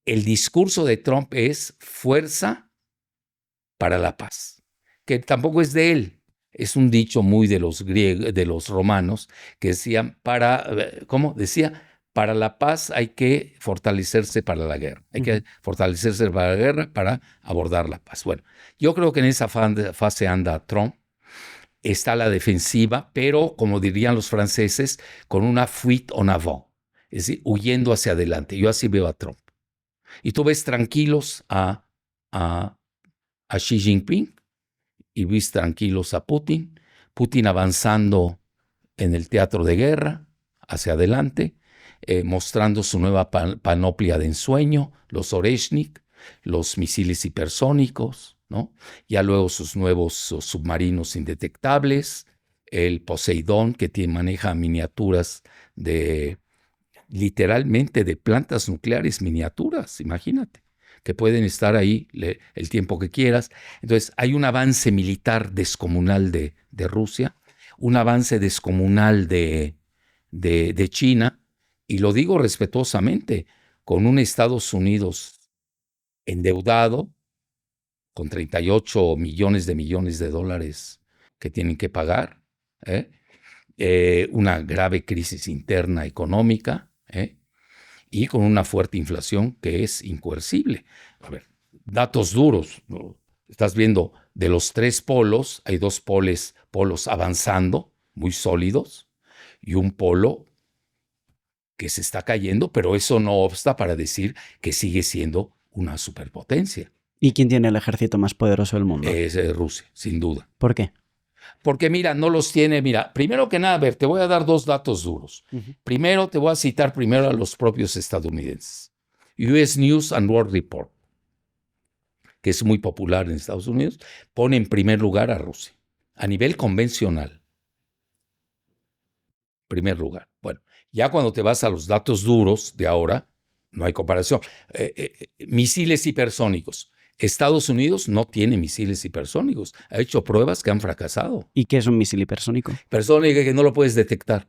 el discurso de Trump es fuerza para la paz, que tampoco es de él. Es un dicho muy de los griegos, de los romanos, que decían, ¿cómo? Decía, para la paz hay que fortalecerse para la guerra. Hay que fortalecerse para la guerra para abordar la paz. Bueno, yo creo que en esa fase anda Trump. Está la defensiva, pero, como dirían los franceses, con una fuite en avant. Es decir, huyendo hacia adelante. Yo así veo a Trump. Y tú ves tranquilos a Xi Jinping, y ves tranquilos a Putin avanzando en el teatro de guerra, hacia adelante, mostrando su nueva panoplia de ensueño, los Oreshnik, los misiles hipersónicos, ¿no? Ya luego sus nuevos submarinos indetectables, el Poseidón, que maneja miniaturas literalmente de plantas nucleares miniaturas, imagínate, que pueden estar ahí el tiempo que quieras. Entonces, hay un avance militar descomunal de Rusia, un avance descomunal de China, y lo digo respetuosamente, con un Estados Unidos endeudado, con 38 millones de dólares que tienen que pagar, una grave crisis interna económica, y con una fuerte inflación que es incoercible. A ver, datos duros, ¿no? Estás viendo, de los 3 polos, hay 2 polos avanzando, muy sólidos, y un polo que se está cayendo, pero eso no obsta para decir que sigue siendo una superpotencia. ¿Y quién tiene el ejército más poderoso del mundo? Es Rusia, sin duda. ¿Por qué? Porque mira, no los tiene, primero que nada, a ver, te voy a dar 2 datos duros. Primero, te voy a citar primero a los propios estadounidenses. US News and World Report, que es muy popular en Estados Unidos, pone en primer lugar a Rusia, a nivel convencional. Primer lugar. Bueno, ya cuando te vas a los datos duros de ahora, no hay comparación. Misiles hipersónicos. Estados Unidos no tiene misiles hipersónicos. Ha hecho pruebas que han fracasado. ¿Y qué es un misil hipersónico? Hipersónico que no lo puedes detectar.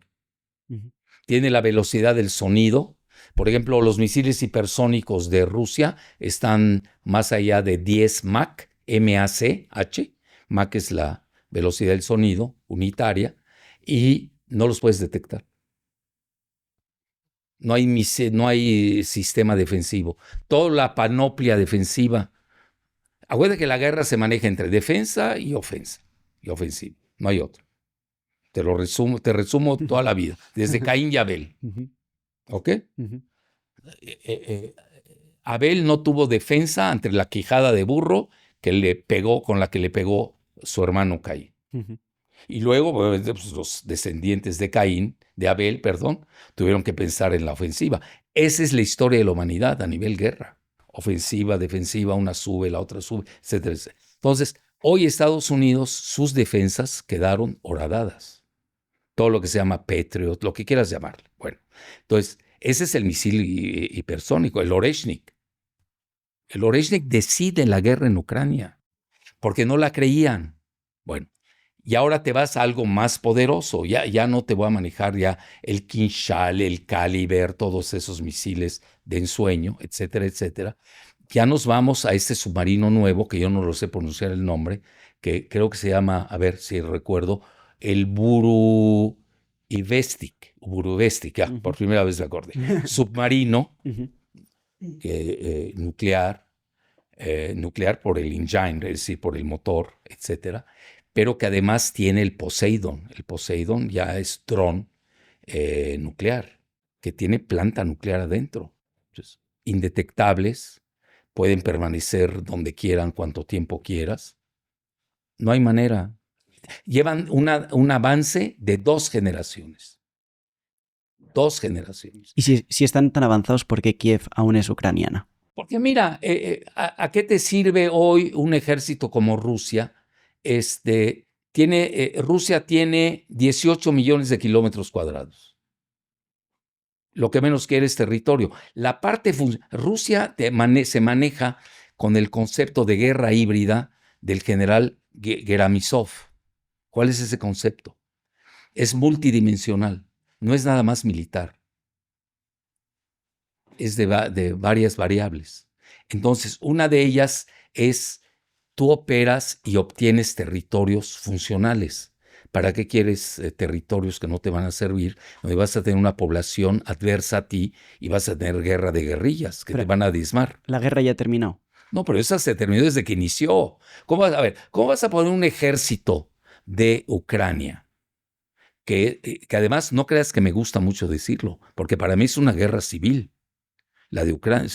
Tiene la velocidad del sonido. Por ejemplo, los misiles hipersónicos de Rusia están más allá de 10 Mach, M-A-C-H. Mach es la velocidad del sonido unitaria, y no los puedes detectar. No hay sistema defensivo. Toda la panoplia defensiva. Acuérdate que la guerra se maneja entre defensa y ofensa. Y ofensiva. No hay otro. Te resumo toda la vida. Desde Caín y Abel. ¿Ok? Abel no tuvo defensa ante la quijada de burro con la que le pegó su hermano Caín. Y luego pues, los descendientes de Abel, tuvieron que pensar en la ofensiva. Esa es la historia de la humanidad a nivel guerra. Ofensiva, defensiva, una sube, la otra sube, etcétera, etcétera. Entonces, hoy Estados Unidos, sus defensas quedaron horadadas. Todo lo que se llama Patriot, lo que quieras llamarle. Bueno, entonces, ese es el misil hipersónico, el Oreshnik. El Oreshnik decide la guerra en Ucrania, porque no la creían. Bueno, y ahora te vas a algo más poderoso. Ya no te voy a manejar ya el Kinshal, el Caliber, todos esos misiles de ensueño, etcétera, etcétera. Ya nos vamos a este submarino nuevo, que yo no lo sé pronunciar el nombre, que creo que se llama, a ver si recuerdo, el Burevestik, por primera vez me acordé. Submarino nuclear por el engine, es decir, por el motor, etcétera, pero que además tiene el Poseidón. El Poseidón ya es dron nuclear, que tiene planta nuclear adentro. Entonces, indetectables, pueden permanecer donde quieran, cuanto tiempo quieras. No hay manera. Llevan un avance de 2 generaciones. 2 generaciones. Y si están tan avanzados, ¿por qué Kiev aún es ucraniana? Porque mira, ¿a qué te sirve hoy un ejército como Rusia? Rusia tiene 18 millones de kilómetros cuadrados. Lo que menos quiere es territorio. La parte Rusia se maneja con el concepto de guerra híbrida del general Gerasimov. ¿Cuál es ese concepto? Es multidimensional, no es nada más militar. Es de varias variables. Entonces, una de ellas es: tú operas y obtienes territorios funcionales. ¿Para qué quieres territorios que no te van a servir, donde vas a tener una población adversa a ti y vas a tener guerra de guerrillas que te van a diezmar? ¿La guerra ya terminó? No, pero esa se terminó desde que inició. ¿Cómo vas a poner un ejército de Ucrania? Que además no creas que me gusta mucho decirlo, porque para mí es una guerra civil. La de Ucrania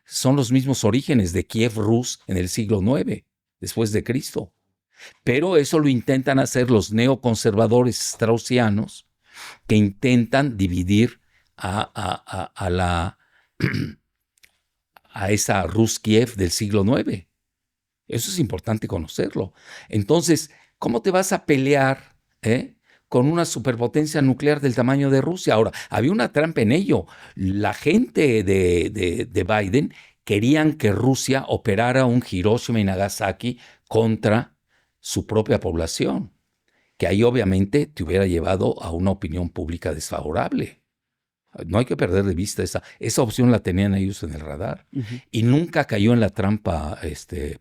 son los mismos orígenes de Kiev Rus en el siglo IX, después de Cristo. Pero eso lo intentan hacer los neoconservadores straussianos, que intentan dividir a esa Rus Kiev del siglo IX. Eso es importante conocerlo. Entonces, ¿cómo te vas a pelear con una superpotencia nuclear del tamaño de Rusia? Ahora, había una trampa en ello. La gente de Biden querían que Rusia operara un Hiroshima y Nagasaki contra su propia población, que ahí obviamente te hubiera llevado a una opinión pública desfavorable. No hay que perder de vista esa opción, la tenían ellos en el radar. Y nunca cayó en la trampa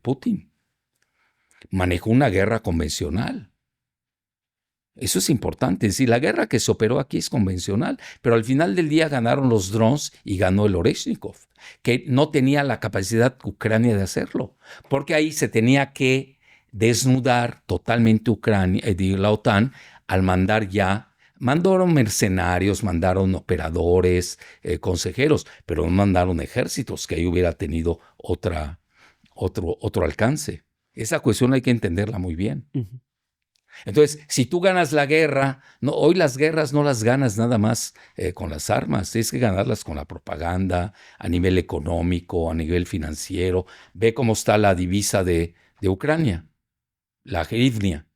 Putin. Manejó una guerra convencional. Eso es importante. Es decir, la guerra que se operó aquí es convencional, pero al final del día ganaron los drones y ganó el Oreshnikov, que no tenía la capacidad Ucrania de hacerlo, porque ahí se tenía que desnudar totalmente la OTAN al mandaron mercenarios, mandaron operadores, consejeros, pero no mandaron ejércitos, que ahí hubiera tenido otro alcance. Esa cuestión hay que entenderla muy bien. Entonces, si tú ganas la guerra, hoy las guerras no las ganas nada más con las armas, tienes que ganarlas con la propaganda, a nivel económico, a nivel financiero. Ve cómo está la divisa de Ucrania, la hryvnia,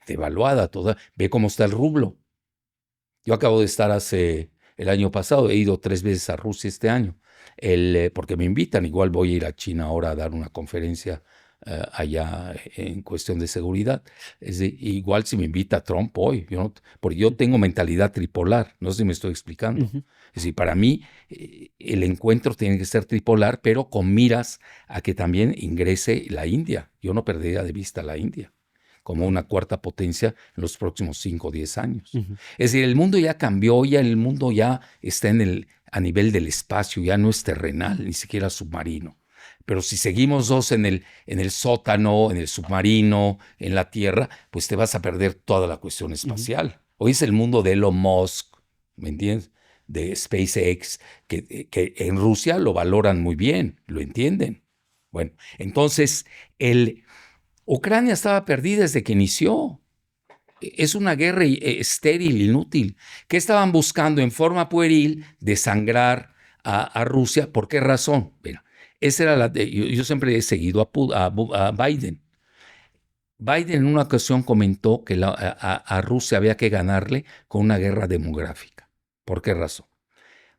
devaluada toda. Ve cómo está el rublo. Yo acabo de estar el año pasado, he ido 3 veces a Rusia este año, porque me invitan. Igual voy a ir a China ahora a dar una conferencia allá en cuestión de seguridad. Igual si me invita Trump hoy, porque yo tengo mentalidad tripolar, no sé si me estoy explicando. Es decir, para mí el encuentro tiene que ser tripolar, pero con miras a que también ingrese la India. Yo no perdería de vista la India como una cuarta potencia en los próximos 5 o 10 años. Es decir, el mundo ya cambió, ya el mundo ya está a nivel del espacio, ya no es terrenal, ni siquiera submarino. Pero si seguimos dos en el sótano, en el submarino, en la Tierra, pues te vas a perder toda la cuestión espacial. Hoy es el mundo de Elon Musk, ¿me entiendes? De SpaceX, que en Rusia lo valoran muy bien, lo entienden. Bueno, entonces Ucrania estaba perdida desde que inició. Es una guerra estéril, inútil. ¿Qué estaban buscando en forma pueril? Desangrar a Rusia. ¿Por qué razón? Mira, esa era yo siempre he seguido a Biden. Biden en una ocasión comentó que a Rusia había que ganarle con una guerra demográfica. ¿Por qué razón?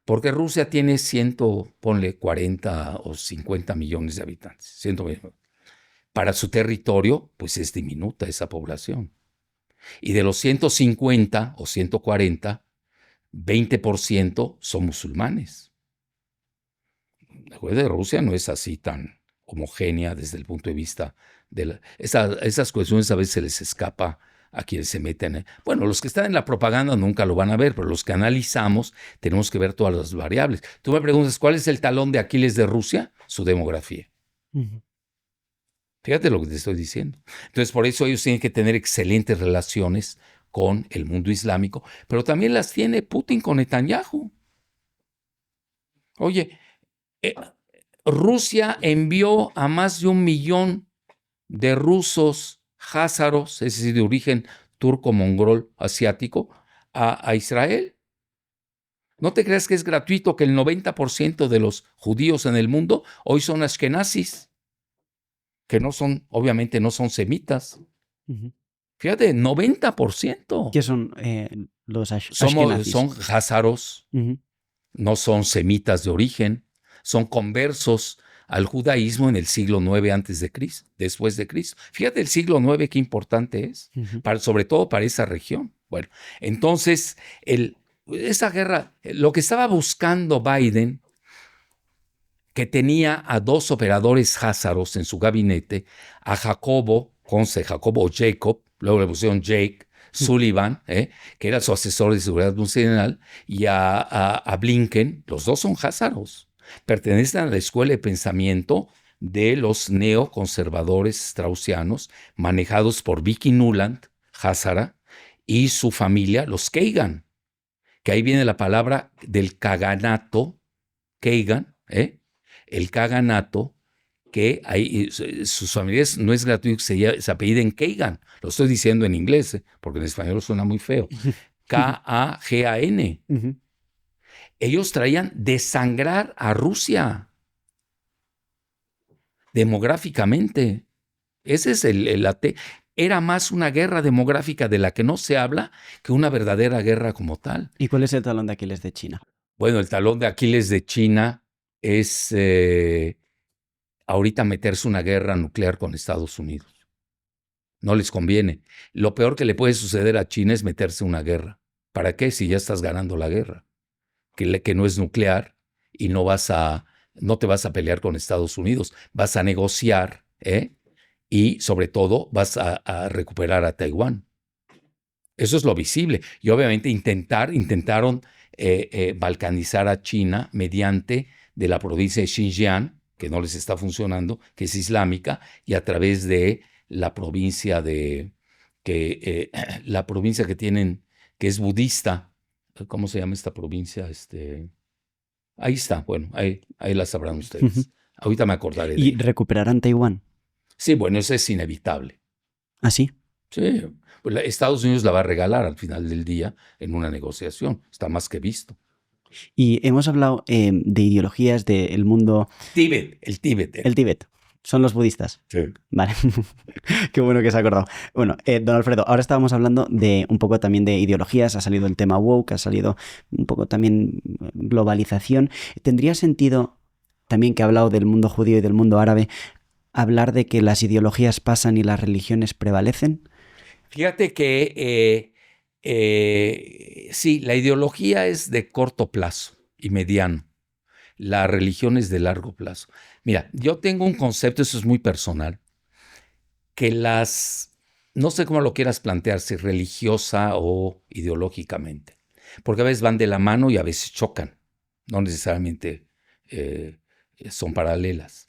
Porque Rusia tiene 40 o 50 millones de habitantes. 100 millones. Para su territorio, pues es diminuta esa población. Y de los 150 o 140, 20% son musulmanes. La cuestión de Rusia no es así tan homogénea desde el punto de vista de esas cuestiones a veces se les escapa a quienes se meten. Bueno, los que están en la propaganda nunca lo van a ver, pero los que analizamos tenemos que ver todas las variables. Tú me preguntas, ¿cuál es el talón de Aquiles de Rusia? Su demografía. Fíjate lo que te estoy diciendo. Entonces, por eso ellos tienen que tener excelentes relaciones con el mundo islámico, pero también las tiene Putin con Netanyahu. Oye, Rusia envió a más de 1 millón de rusos házaros, es decir, de origen turco-mongol asiático, a Israel. No te creas que es gratuito que el 90% de los judíos en el mundo hoy son ashkenazis, que obviamente no son semitas. Fíjate, 90%. ¿Qué son los ashkenazis? Son házaros, no son semitas de origen, son conversos al judaísmo en el siglo IX antes de Cristo, después de Cristo. Fíjate el siglo IX qué importante es, sobre todo para esa región. Bueno, entonces, esa guerra, lo que estaba buscando Biden, que tenía a 2 operadores házaros en su gabinete, a Jacobo o Jacob, luego le pusieron Jake Sullivan, que era su asesor de seguridad nacional, y a Blinken. Los 2 son házaros. Pertenecen a la escuela de pensamiento de los neoconservadores straussianos, manejados por Vicky Nuland, házara, y su familia, los Kagan, que ahí viene la palabra del caganato, Kagan, el caganato, que hay, sus familias no es gratuito que se apelliden Kagan. Lo estoy diciendo en inglés, porque en español suena muy feo. K-A-G-A-N. Ellos traían desangrar a Rusia demográficamente. Ese es era más una guerra demográfica de la que no se habla que una verdadera guerra como tal. ¿Y cuál es el talón de Aquiles de China? Bueno, el talón de Aquiles de China es ahorita meterse una guerra nuclear con Estados Unidos. No les conviene. Lo peor que le puede suceder a China es meterse una guerra. ¿Para qué? Si ya estás ganando la guerra. Que no es nuclear y no te vas a pelear con Estados Unidos. Vas a negociar, y sobre todo vas a recuperar a Taiwán. Eso es lo visible. Y obviamente intentaron balcanizar a China mediante de la provincia de Xinjiang, que no les está funcionando, que es islámica, y a través de la provincia la provincia que tienen, que es budista. ¿Cómo se llama esta provincia? Ahí está, bueno, ahí la sabrán ustedes. Uh-huh. Ahorita me acordaré de ¿Y ella. recuperarán Taiwán? Sí, bueno, eso es inevitable. ¿Ah, sí? Sí, pues Estados Unidos la va a regalar al final del día en una negociación. Está más que visto. Y hemos hablado de ideologías del mundo... El Tíbet. El Tíbet. Son los budistas. Sí. Vale. Qué bueno que se ha acordado. Bueno, don Alfredo, ahora estábamos hablando de un poco también de ideologías. Ha salido el tema woke, ha salido un poco también globalización. ¿Tendría sentido, también que ha hablado del mundo judío y del mundo árabe, hablar de que las ideologías pasan y las religiones prevalecen? Fíjate que sí, la ideología es de corto plazo y mediano. La religión es de largo plazo. Mira, yo tengo un concepto, eso es muy personal, que no sé cómo lo quieras plantear, si religiosa o ideológicamente, porque a veces van de la mano y a veces chocan, no necesariamente son paralelas.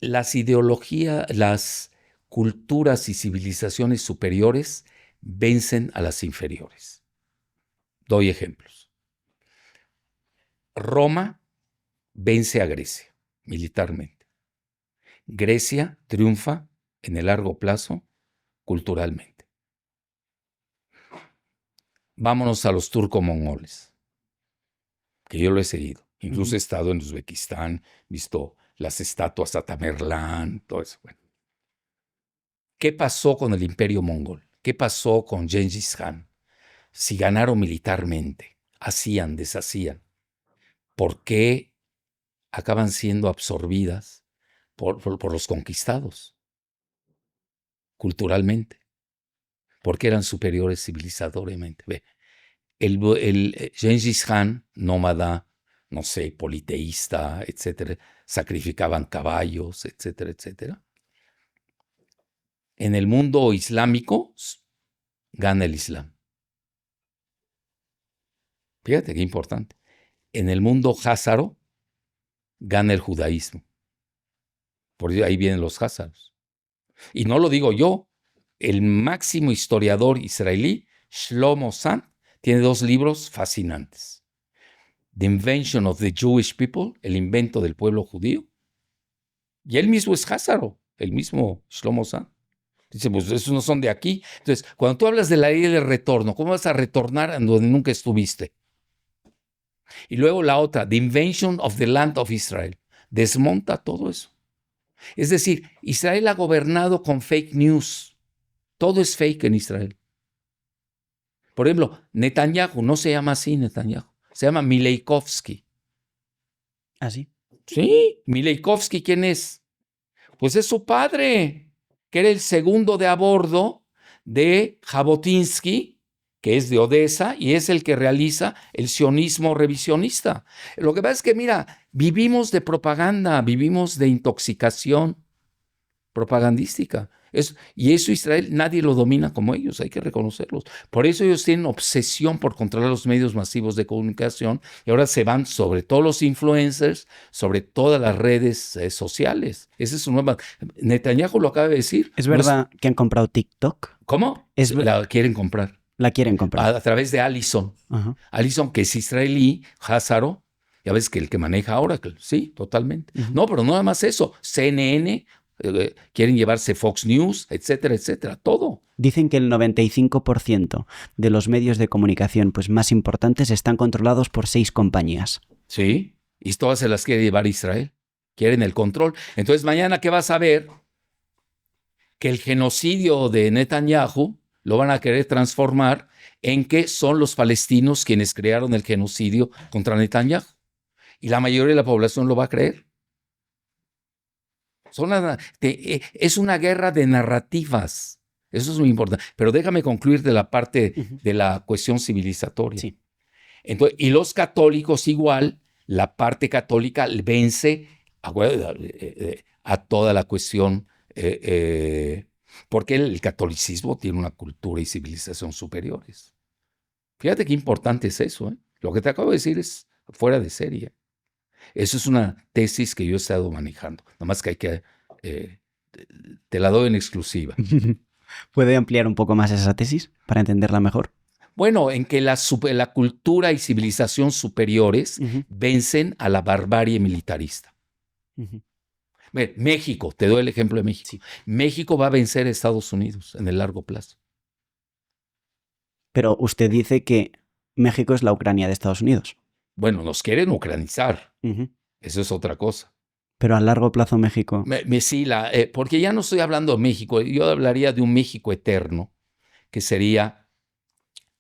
Las ideologías, las culturas y civilizaciones superiores vencen a las inferiores. Doy ejemplos. Roma vence a Grecia militarmente. Grecia triunfa en el largo plazo culturalmente. Vámonos a los turco-mongoles, que yo lo he seguido. Incluso he estado en Uzbekistán, visto las estatuas a Tamerlán, todo eso. Bueno. ¿Qué pasó con el imperio mongol? ¿Qué pasó con Gengis Khan? Si ganaron militarmente, hacían, deshacían, ¿por qué acaban siendo absorbidas por los conquistados culturalmente? Porque eran superiores civilizadoramente. Ve, el Gengis Khan, nómada, no sé, politeísta, etcétera, sacrificaban caballos, etcétera, etcétera. En el mundo islámico gana el Islam. Fíjate qué importante. En el mundo házaro gana el judaísmo. Por ahí vienen los házaros. Y no lo digo yo. El máximo historiador israelí, Shlomo Sand, tiene 2 libros fascinantes. The Invention of the Jewish People, el invento del pueblo judío. Y él mismo es házaro, el mismo Shlomo Sand. Dice, pues esos no son de aquí. Entonces, cuando tú hablas de la ley del retorno, ¿cómo vas a retornar a donde nunca estuviste? Y luego la otra, The Invention of the Land of Israel. Desmonta todo eso. Es decir, Israel ha gobernado con fake news. Todo es fake en Israel. Por ejemplo, Netanyahu no se llama así Netanyahu. Se llama Mileikovsky. ¿Ah, sí? Sí, Mileikovsky, ¿quién es? Pues es su padre, que era el segundo de a bordo de Jabotinsky, que es de Odessa, y es el que realiza el sionismo revisionista. Lo que pasa es que, mira, vivimos de propaganda, vivimos de intoxicación propagandística. Y eso Israel, nadie lo domina como ellos, hay que reconocerlos. Por eso ellos tienen obsesión por controlar los medios masivos de comunicación y ahora se van sobre todos los influencers, sobre todas las redes sociales. Esa es su nueva... Netanyahu lo acaba de decir. ¿Es verdad que han comprado TikTok? ¿Cómo? La quieren comprar. La quieren comprar. A través de Allison. Uh-huh. Allison, que es israelí, házaro, ya ves que el que maneja Oracle. Sí, totalmente. Uh-huh. No, pero no nada más eso. CNN... quieren llevarse Fox News, etcétera, etcétera, todo. Dicen que el 95% de los medios de comunicación pues, más importantes están controlados por 6 compañías. Sí, y todas se las quiere llevar Israel. Quieren el control. Entonces mañana, ¿qué vas a ver? que el genocidio de Netanyahu lo van a querer transformar en que son los palestinos quienes crearon el genocidio contra Netanyahu. Y la mayoría de la población lo va a creer. Es una guerra de narrativas. Eso es muy importante. Pero déjame concluir de la parte de la cuestión civilizatoria. Sí. Entonces, y los católicos igual, la parte católica vence a toda la cuestión, porque el catolicismo tiene una cultura y civilización superiores. Fíjate qué importante es eso. Lo que te acabo de decir es fuera de serie. Eso es una tesis que yo he estado manejando. Nada más que hay que... te la doy en exclusiva. ¿Puede ampliar un poco más esa tesis para entenderla mejor? Bueno, en que la cultura y civilización superiores vencen a la barbarie militarista. México, te doy el ejemplo de México. Sí. México va a vencer a Estados Unidos en el largo plazo. Pero usted dice que México es la Ucrania de Estados Unidos. Bueno, nos quieren ucranizar. Eso es otra cosa. Pero a largo plazo México... Sí, porque ya no estoy hablando de México. Yo hablaría de un México eterno, que sería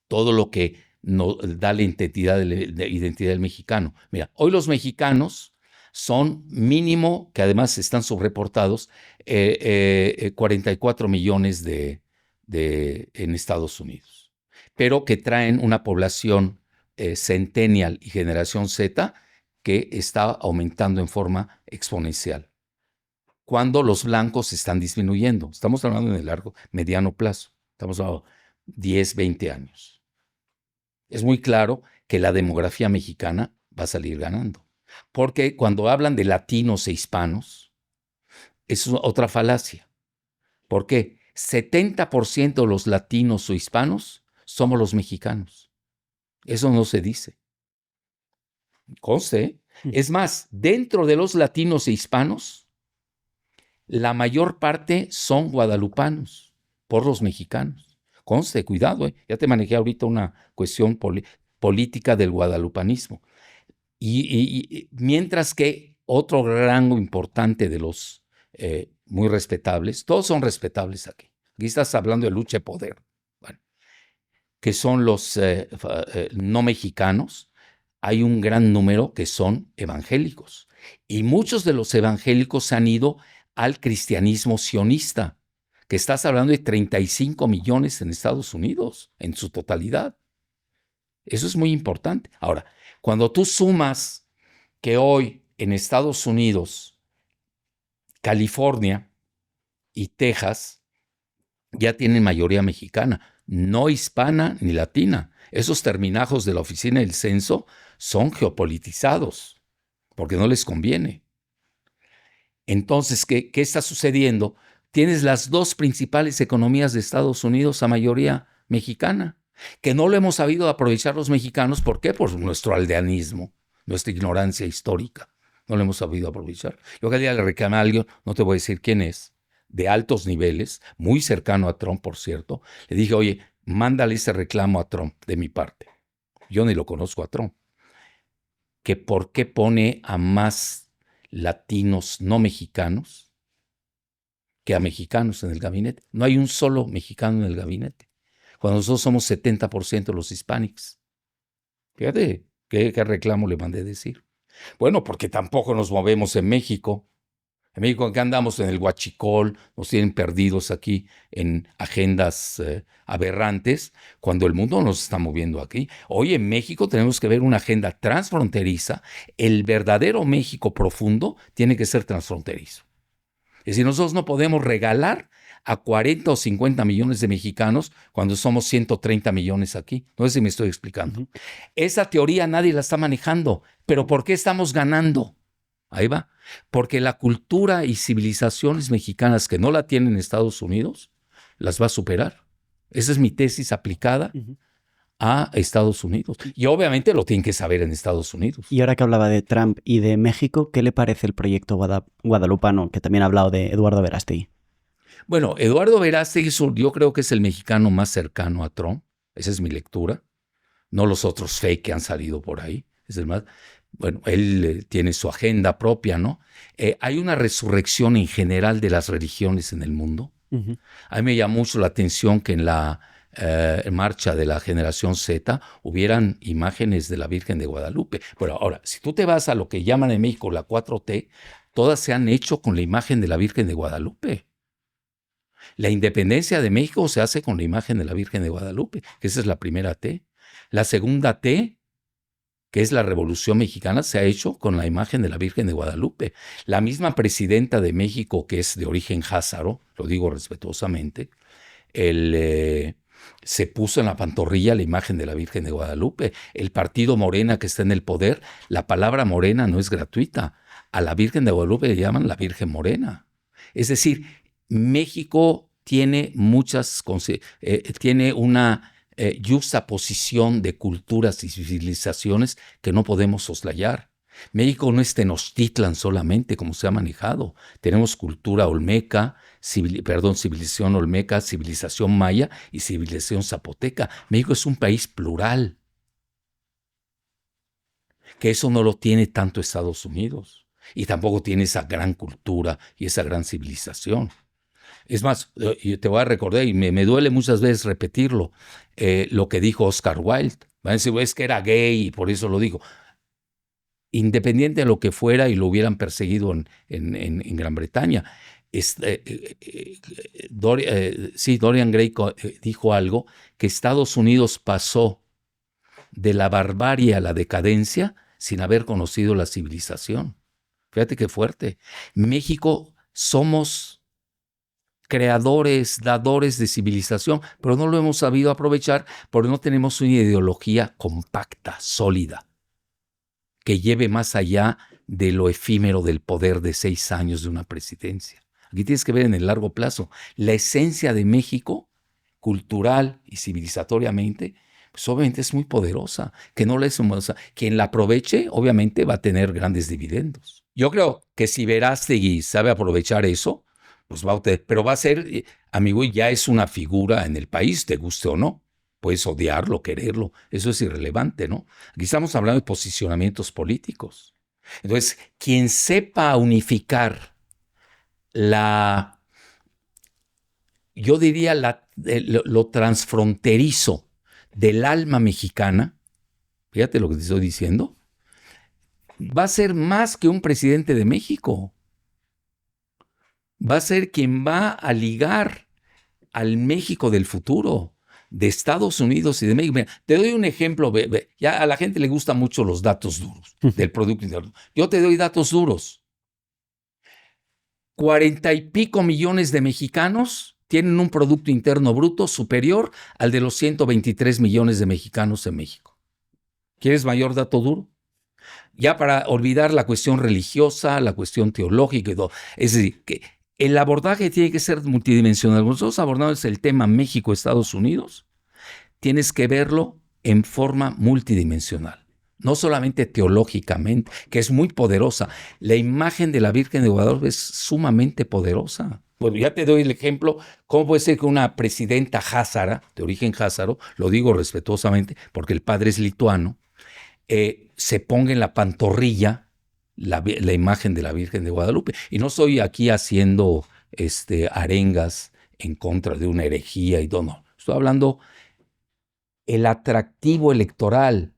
todo lo que nos da la identidad del mexicano. Mira, hoy los mexicanos son mínimo, que además están subreportados, 44 millones en Estados Unidos, pero que traen una población centennial y generación Z que está aumentando en forma exponencial, cuando los blancos están disminuyendo. Estamos hablando en el mediano plazo, estamos hablando de 10, 20 años. Es muy claro que la demografía mexicana va a salir ganando, porque cuando hablan de latinos e hispanos, es otra falacia. ¿Por qué? 70% de los latinos o hispanos somos los mexicanos. Eso no se dice. Conste, ¿eh? Es más, dentro de los latinos e hispanos, la mayor parte son guadalupanos por los mexicanos. Conste, cuidado, ya te manejé ahorita una cuestión política del guadalupanismo. Y mientras que otro rango importante de los muy respetables, todos son respetables aquí. Aquí estás hablando de lucha de poder, bueno, que son los no mexicanos. Hay un gran número que son evangélicos. Y muchos de los evangélicos se han ido al cristianismo sionista, que estás hablando de 35 millones en Estados Unidos, en su totalidad. Eso es muy importante. Ahora, cuando tú sumas que hoy en Estados Unidos, California y Texas ya tienen mayoría mexicana, no hispana ni latina. Esos terminajos de la oficina del censo son geopolitizados, porque no les conviene. Entonces, ¿qué está sucediendo? Tienes las dos principales economías de Estados Unidos a mayoría mexicana, que no lo hemos sabido aprovechar los mexicanos. ¿Por qué? Por nuestro aldeanismo, nuestra ignorancia histórica. No lo hemos sabido aprovechar. Yo cada día le reclamé a alguien, no te voy a decir quién es, de altos niveles, muy cercano a Trump, por cierto. Le dije, oye, mándale ese reclamo a Trump de mi parte. Yo ni lo conozco a Trump. Que por qué pone a más latinos no mexicanos que a mexicanos en el gabinete. No hay un solo mexicano en el gabinete, cuando nosotros somos 70% los hispanics. Fíjate qué reclamo le mandé decir. Bueno, porque tampoco nos movemos en México. En México acá andamos en el huachicol, nos tienen perdidos aquí en agendas aberrantes, cuando el mundo nos está moviendo aquí. Hoy en México tenemos que ver una agenda transfronteriza. El verdadero México profundo tiene que ser transfronterizo. Es decir, nosotros no podemos regalar a 40 o 50 millones de mexicanos cuando somos 130 millones aquí. No sé si me estoy explicando. Esa teoría nadie la está manejando. ¿Pero por qué estamos ganando? Ahí va. Porque la cultura y civilizaciones mexicanas que no la tienen en Estados Unidos, las va a superar. Esa es mi tesis aplicada a Estados Unidos. Y obviamente lo tienen que saber en Estados Unidos. Y ahora que hablaba de Trump y de México, ¿qué le parece el proyecto guadalupano, que también ha hablado de Eduardo Verástegui? Bueno, Eduardo Verástegui yo creo que es el mexicano más cercano a Trump. Esa es mi lectura. No los otros fake que han salido por ahí. Es el más... Bueno, él tiene su agenda propia, ¿no? Hay una resurrección en general de las religiones en el mundo. A mí me llamó mucho la atención que en la marcha de la generación Z hubieran imágenes de la Virgen de Guadalupe. Pero ahora, si tú te vas a lo que llaman en México la 4T, todas se han hecho con la imagen de la Virgen de Guadalupe. La independencia de México se hace con la imagen de la Virgen de Guadalupe, que esa es la primera T. La segunda T, que es la Revolución Mexicana, se ha hecho con la imagen de la Virgen de Guadalupe. La misma presidenta de México, que es de origen házaro, lo digo respetuosamente, se puso en la pantorrilla la imagen de la Virgen de Guadalupe. El partido Morena que está en el poder, la palabra morena no es gratuita. A la Virgen de Guadalupe le llaman la Virgen Morena. Es decir, México tiene tiene una yuxtaposición de culturas y civilizaciones que no podemos soslayar. México no es Tenochtitlan solamente, como se ha manejado. Tenemos cultura olmeca, civilización olmeca, civilización maya y civilización zapoteca. México es un país plural. Que eso no lo tiene tanto Estados Unidos. Y tampoco tiene esa gran cultura y esa gran civilización. Es más, yo te voy a recordar, y me duele muchas veces repetirlo, lo que dijo Oscar Wilde. Van a decir, es que era gay y por eso lo digo. Independiente de lo que fuera y lo hubieran perseguido en Gran Bretaña. Dorian Gray dijo algo, que Estados Unidos pasó de la barbarie a la decadencia sin haber conocido la civilización. Fíjate qué fuerte. México somos creadores, dadores de civilización, pero no lo hemos sabido aprovechar porque no tenemos una ideología compacta, sólida, que lleve más allá de lo efímero del poder de 6 años de una presidencia. Aquí tienes que ver en el largo plazo. La esencia de México, cultural y civilizatoriamente, pues obviamente es muy poderosa. Que no la es, quien la aproveche, obviamente va a tener grandes dividendos. Yo creo que si Verástegui sabe aprovechar eso, pues pero va a ser, amigo, ya es una figura en el país, te guste o no. Puedes odiarlo, quererlo, eso es irrelevante, ¿no? Aquí estamos hablando de posicionamientos políticos. Entonces, quien sepa unificar yo diría lo transfronterizo del alma mexicana, fíjate lo que te estoy diciendo, va a ser más que un presidente de México. Va a ser quien va a ligar al México del futuro, de Estados Unidos y de México. Mira, te doy un ejemplo. Ya a la gente le gustan mucho los datos duros del Producto Interno. Yo te doy datos duros. 40 y pico millones de mexicanos tienen un Producto Interno Bruto superior al de los 123 millones de mexicanos en México. ¿Quieres mayor dato duro? Ya para olvidar la cuestión religiosa, la cuestión teológica y todo. Es decir, que el abordaje tiene que ser multidimensional. Nosotros abordamos el tema México-Estados Unidos. Tienes que verlo en forma multidimensional. No solamente teológicamente, que es muy poderosa. La imagen de la Virgen de Guadalupe es sumamente poderosa. Bueno, ya te doy el ejemplo. ¿Cómo puede ser que una presidenta házara, de origen házaro, lo digo respetuosamente porque el padre es lituano, se ponga en la pantorrilla la imagen de la Virgen de Guadalupe? Y no estoy aquí haciendo arengas en contra de una herejía y todo, no. Estoy hablando el atractivo electoral.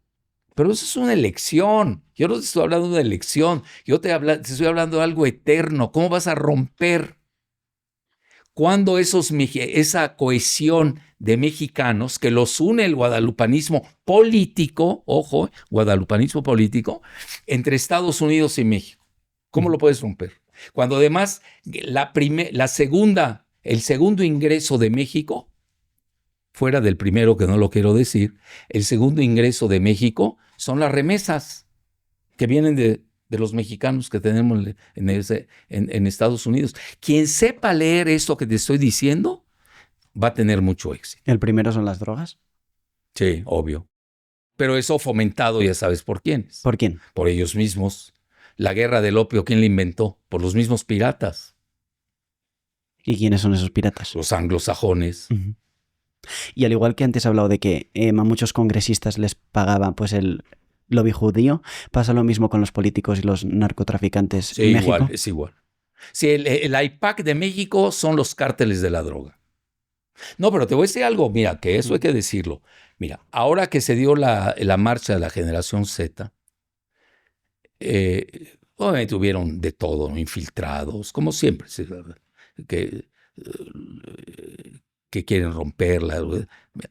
Pero eso es una elección. Yo no te estoy hablando de una elección. Yo te estoy hablando de algo eterno. ¿Cómo vas a romper? Cuando esa cohesión de mexicanos que los une el guadalupanismo político, ojo, guadalupanismo político, entre Estados Unidos y México. ¿Cómo lo puedes romper? Cuando además el segundo ingreso de México, fuera del primero que no lo quiero decir, el segundo ingreso de México son las remesas que vienen de los mexicanos que tenemos en Estados Unidos. Quien sepa leer esto que te estoy diciendo va a tener mucho éxito. ¿El primero son las drogas? Sí, obvio. Pero eso fomentado, ya sabes por quiénes. ¿Por quién? Por ellos mismos. La guerra del opio, ¿quién la inventó? Por los mismos piratas. ¿Y quiénes son esos piratas? Los anglosajones. Uh-huh. Y al igual que antes he hablado de que a muchos congresistas les pagaba pues el lobby judío, ¿pasa lo mismo con los políticos y los narcotraficantes en México? Es igual. Sí, el AIPAC de México son los cárteles de la droga. No, pero te voy a decir algo, mira, que eso hay que decirlo. Mira, ahora que se dio la marcha de la generación Z, obviamente tuvieron de todo, ¿no? Infiltrados, como siempre, que quieren romperla.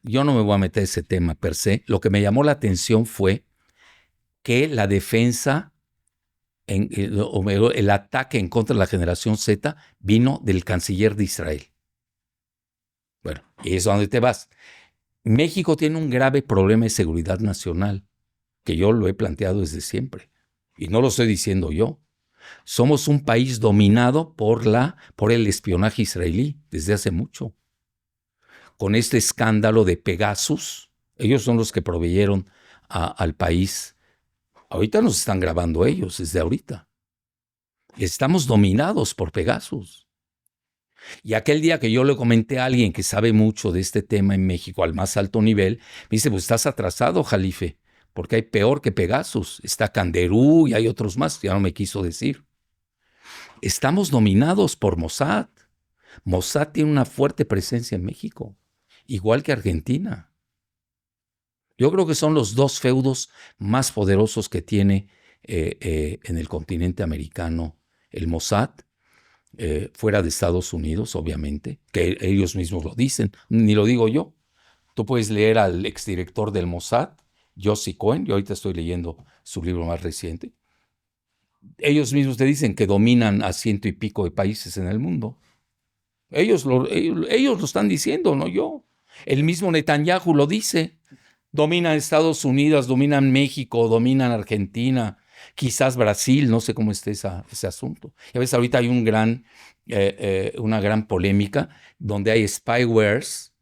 Yo no me voy a meter ese tema per se. Lo que me llamó la atención fue que la defensa, el ataque en contra de la generación Z vino del canciller de Israel. Bueno, y es a donde te vas. México tiene un grave problema de seguridad nacional, que yo lo he planteado desde siempre. Y no lo estoy diciendo yo. Somos un país dominado por el espionaje israelí desde hace mucho. Con este escándalo de Pegasus, ellos son los que proveyeron al país. Ahorita nos están grabando ellos, desde ahorita. Estamos dominados por Pegasus. Y aquel día que yo le comenté a alguien que sabe mucho de este tema en México al más alto nivel, me dice, pues estás atrasado, Jalife, porque hay peor que Pegasus. Está Canderú y hay otros más, ya no me quiso decir. Estamos dominados por Mossad. Mossad tiene una fuerte presencia en México, igual que Argentina. Yo creo que son los dos feudos más poderosos que tiene en el continente americano el Mossad, fuera de Estados Unidos, obviamente, que ellos mismos lo dicen, ni lo digo yo. Tú puedes leer al exdirector del Mossad, Yossi Cohen, yo ahorita estoy leyendo su libro más reciente. Ellos mismos te dicen que dominan a 100 y pico de países en el mundo. Ellos lo están diciendo, no yo. El mismo Netanyahu lo dice. Dominan Estados Unidos, dominan México, dominan Argentina, quizás Brasil, no sé cómo esté ese asunto. Ya ves, ahorita hay una gran polémica donde hay spywares,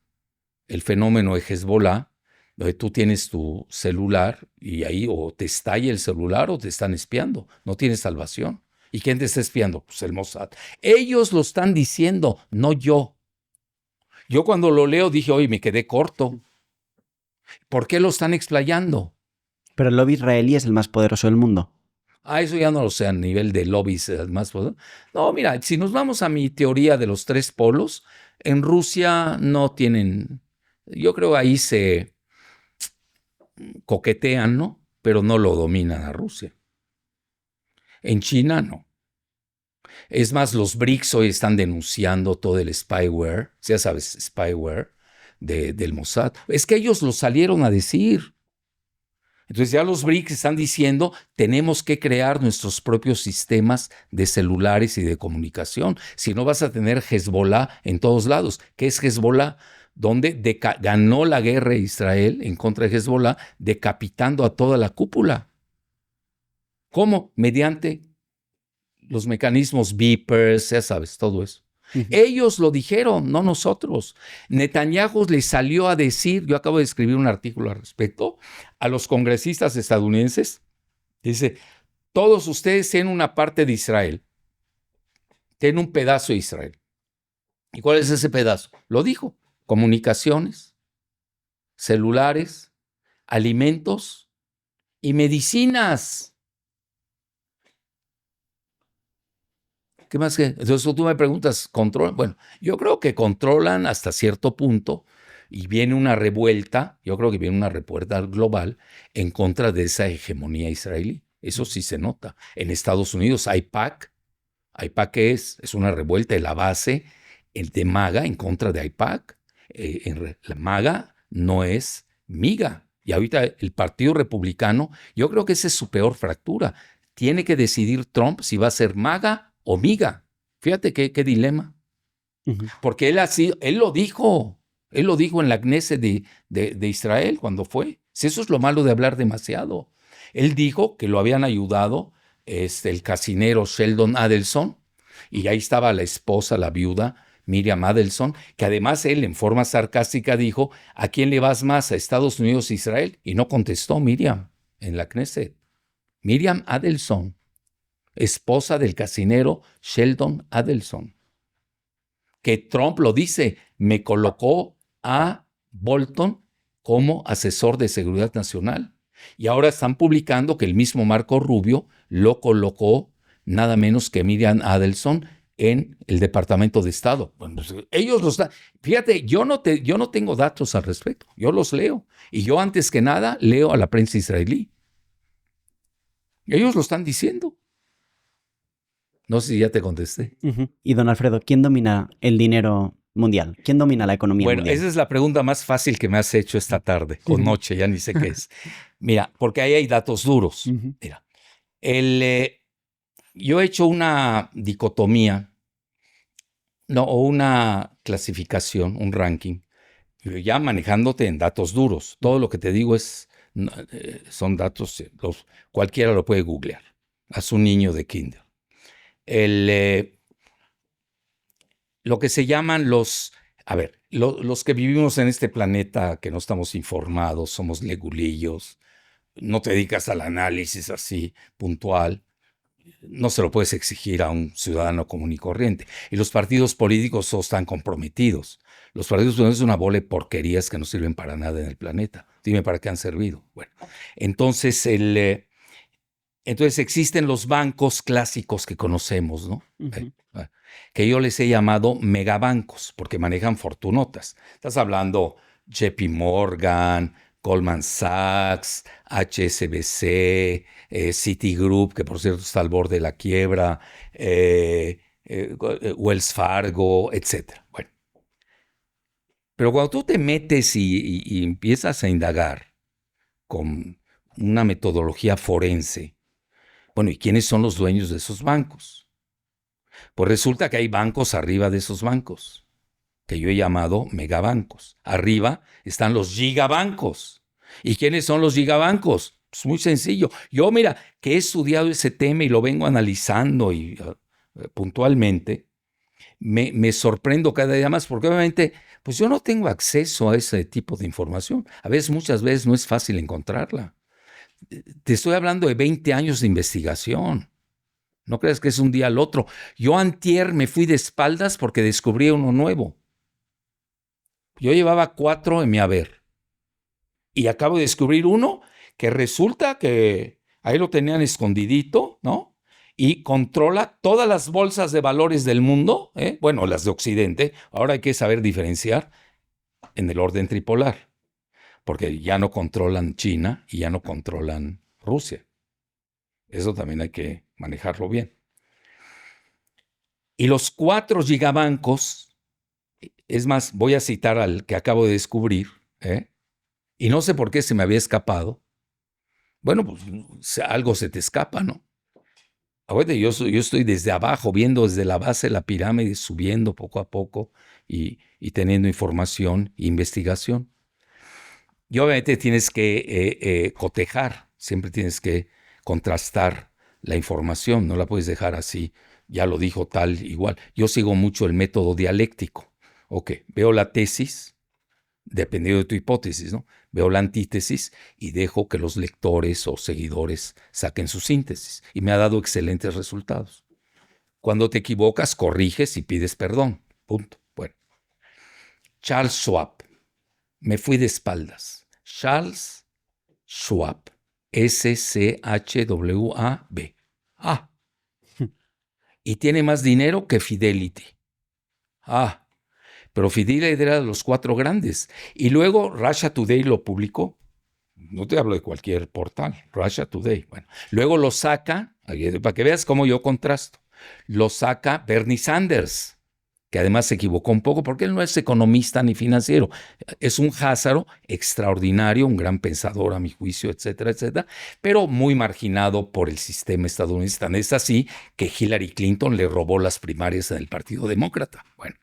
el fenómeno de Hezbollah, donde tú tienes tu celular y ahí o te estalla el celular o te están espiando. No tienes salvación. ¿Y quién te está espiando? Pues el Mossad. Ellos lo están diciendo, no yo. Yo cuando lo leo dije, oye, me quedé corto. ¿Por qué lo están explayando? Pero el lobby israelí es el más poderoso del mundo. Eso ya no lo sé a nivel de lobbies más poderoso. No, mira, si nos vamos a mi teoría de los tres polos, en Rusia no tienen, yo creo ahí se coquetean, ¿no? Pero no lo dominan a Rusia. En China no. Es más, los BRICS hoy están denunciando todo el spyware, ya sabes, spyware del Mossad. Es que ellos lo salieron a decir. Entonces ya los BRICS están diciendo, tenemos que crear nuestros propios sistemas de celulares y de comunicación. Si no vas a tener Hezbollah en todos lados. ¿Qué es Hezbollah? Donde ganó la guerra de Israel en contra de Hezbollah, decapitando a toda la cúpula. ¿Cómo? Mediante los mecanismos beepers, ya sabes, todo eso. Ellos lo dijeron, no nosotros. Netanyahu le salió a decir, yo acabo de escribir un artículo al respecto, a los congresistas estadounidenses, dice, todos ustedes tienen una parte de Israel, tienen un pedazo de Israel. ¿Y cuál es ese pedazo? Lo dijo, comunicaciones, celulares, alimentos y medicinas. ¿Qué más que? Entonces tú me preguntas, ¿controlan? Bueno, yo creo que controlan hasta cierto punto y viene una revuelta, yo creo que viene una revuelta global en contra de esa hegemonía israelí. Eso sí se nota. En Estados Unidos, AIPAC, ¿qué es? Es una revuelta de la base de MAGA en contra de AIPAC. La MAGA no es MIGA. Y ahorita el Partido Republicano, yo creo que esa es su peor fractura. Tiene que decidir Trump si va a ser MAGA o MIGA. Fíjate qué dilema. Porque él lo dijo en la Knesset de Israel cuando fue. Si eso es lo malo de hablar demasiado. Él dijo que lo habían ayudado el casinero Sheldon Adelson, y ahí estaba la esposa, la viuda, Miriam Adelson, que además él en forma sarcástica dijo, ¿a quién le vas más, a Estados Unidos o Israel? Y no contestó Miriam en la Knesset. Miriam Adelson, esposa del casinero Sheldon Adelson, que Trump lo dice, me colocó a Bolton como asesor de seguridad nacional. Y ahora están publicando que el mismo Marco Rubio lo colocó nada menos que Miriam Adelson en el Departamento de Estado. Bueno, pues, ellos los dan. Fíjate, yo no tengo datos al respecto. Yo los leo. Y yo antes que nada leo a la prensa israelí. Ellos lo están diciendo. No sé si ya te contesté. Y don Alfredo, ¿quién domina el dinero mundial? ¿Quién domina la economía mundial? Bueno, esa es la pregunta más fácil que me has hecho esta tarde o noche, ya ni sé qué es. Mira, porque ahí hay datos duros. Mira, yo he hecho una dicotomía, o una clasificación, un ranking, ya manejándote en datos duros. Todo lo que te digo son datos, cualquiera lo puede googlear. Haz un niño de kinder. Lo que se llaman los que vivimos en este planeta, que no estamos informados, somos legulillos, no te dedicas al análisis así puntual, no se lo puedes exigir a un ciudadano común y corriente. Y los partidos políticos todos están comprometidos. Los partidos políticos son una bola de porquerías que no sirven para nada en el planeta. Dime para qué han servido. Bueno, entonces existen los bancos clásicos que conocemos, ¿no? Que yo les he llamado megabancos, porque manejan fortunotas. Estás hablando JP Morgan, Goldman Sachs, HSBC, Citigroup, que por cierto está al borde de la quiebra, Wells Fargo, etc. Bueno, pero cuando tú te metes y empiezas a indagar con una metodología forense, bueno, ¿y quiénes son los dueños de esos bancos? Pues resulta que hay bancos arriba de esos bancos, que yo he llamado megabancos. Arriba están los gigabancos. ¿Y quiénes son los gigabancos? Pues muy sencillo. Yo, mira, que he estudiado ese tema y lo vengo analizando puntualmente, me sorprendo cada día más, porque obviamente pues yo no tengo acceso a ese tipo de información. Muchas veces no es fácil encontrarla. Te estoy hablando de 20 años de investigación. No creas que es un día al otro. Yo antier me fui de espaldas porque descubrí uno nuevo. Yo llevaba 4 en mi haber. Y acabo de descubrir uno que resulta que ahí lo tenían escondidito, ¿no? Y controla todas las bolsas de valores del mundo, bueno, las de Occidente. Ahora hay que saber diferenciar en el orden tripolar, porque ya no controlan China y ya no controlan Rusia. Eso también hay que manejarlo bien. Y los 4 gigabancos, es más, voy a citar al que acabo de descubrir, y no sé por qué se me había escapado. Bueno, pues algo se te escapa, ¿no? Acuérdate, yo estoy desde abajo, viendo desde la base de la pirámide, subiendo poco a poco y teniendo información e investigación. Y obviamente tienes que cotejar, siempre tienes que contrastar la información, no la puedes dejar así, ya lo dijo tal, igual. Yo sigo mucho el método dialéctico. Ok, veo la tesis, dependiendo de tu hipótesis, ¿no? Veo la antítesis y dejo que los lectores o seguidores saquen su síntesis. Y me ha dado excelentes resultados. Cuando te equivocas, corriges y pides perdón. Punto. Bueno. Charles Schwab. Me fui de espaldas. Charles Schwab. S-C-H-W-A-B. Y tiene más dinero que Fidelity. Pero Fidelity era de los 4 grandes. Y luego Russia Today lo publicó. No te hablo de cualquier portal. Russia Today. Bueno, luego lo saca, para que veas cómo yo contrasto, lo saca Bernie Sanders, que además se equivocó un poco porque él no es economista ni financiero. Es un házaro extraordinario, un gran pensador a mi juicio, etcétera, etcétera, pero muy marginado por el sistema estadounidense. Tan es así que Hillary Clinton le robó las primarias en el Partido Demócrata. Bueno.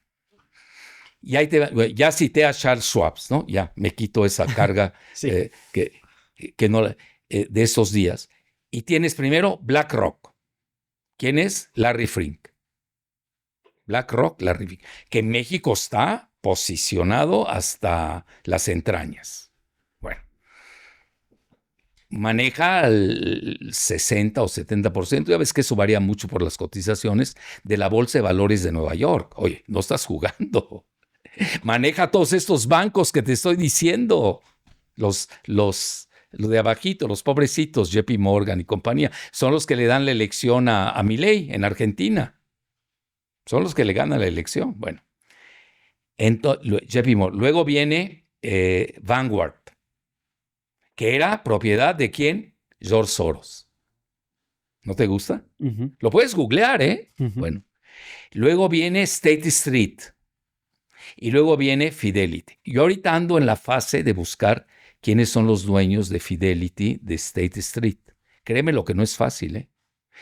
Y ahí ya cité a Charles Schwab, ¿no? Ya me quito esa carga sí. que no, de esos días. Y tienes primero BlackRock. ¿Quién es? Larry Fink. BlackRock, Larry Fink. Que en México está posicionado hasta las entrañas. Bueno. Maneja el 60 o 70%. Ya ves que eso varía mucho por las cotizaciones de la Bolsa de Valores de Nueva York. Oye, no estás jugando. Maneja todos estos bancos que te estoy diciendo, los de abajito, los pobrecitos, JP Morgan y compañía, son los que le dan la elección a Milei en Argentina. Son los que le ganan la elección. Bueno, ya vimos. Luego viene Vanguard, que era propiedad de ¿quién? George Soros. ¿No te gusta? Lo puedes googlear, ¿eh? Bueno. Luego viene State Street. Y luego viene Fidelity. Yo ahorita ando en la fase de buscar quiénes son los dueños de Fidelity, de State Street. Créeme lo que no es fácil, ¿eh?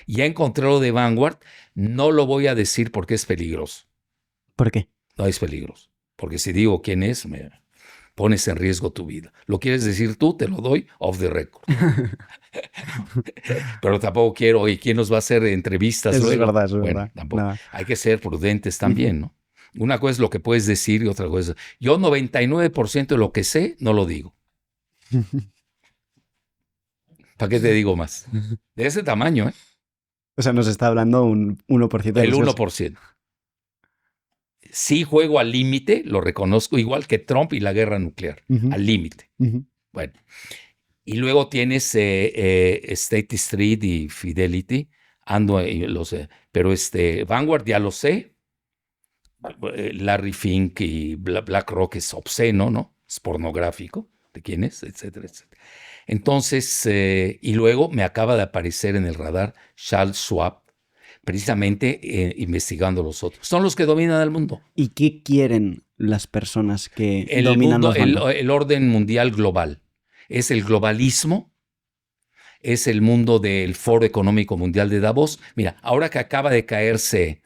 Ya encontré lo de Vanguard. No lo voy a decir porque es peligroso. ¿Por qué? No es peligroso. Porque si digo quién es, me pones en riesgo tu vida. ¿Lo quieres decir tú? Te lo doy off the record. Pero tampoco quiero, oye, ¿quién nos va a hacer entrevistas? Eso luego? Es verdad, eso es bueno, verdad. Tampoco. No. Hay que ser prudentes también, ¿no? Una cosa es lo que puedes decir y otra cosa es... Yo 99% de lo que sé, no lo digo. ¿Para qué te digo más? De ese tamaño, ¿eh? O sea, nos está hablando un 1% de el 1%. Sí juego al límite, lo reconozco, igual que Trump y la guerra nuclear, al límite. Bueno, y luego tienes State Street y Fidelity, lo sé, pero Vanguard ya lo sé, Larry Fink y BlackRock es obsceno, ¿no? Es pornográfico, ¿de quién es? Etcétera, etcétera. Entonces, y luego me acaba de aparecer en el radar Charles Schwab, precisamente investigando los otros. Son los que dominan el mundo. ¿Y qué quieren las personas que dominan los mundos? El orden mundial global. Es el globalismo, es el mundo del Foro Económico Mundial de Davos. Mira, ahora que acaba de caerse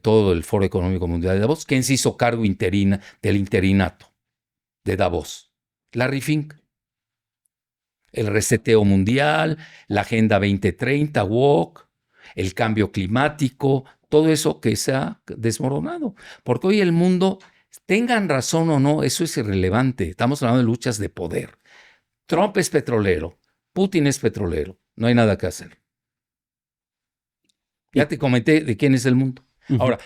todo el Foro Económico Mundial de Davos, ¿quién se hizo cargo del interinato de Davos? Larry Fink. El reseteo mundial, la Agenda 2030, WOC, el cambio climático, todo eso que se ha desmoronado. Porque hoy el mundo, tengan razón o no, eso es irrelevante. Estamos hablando de luchas de poder. Trump es petrolero, Putin es petrolero, no hay nada que hacer. Ya te comenté de quién es el mundo. Ahora,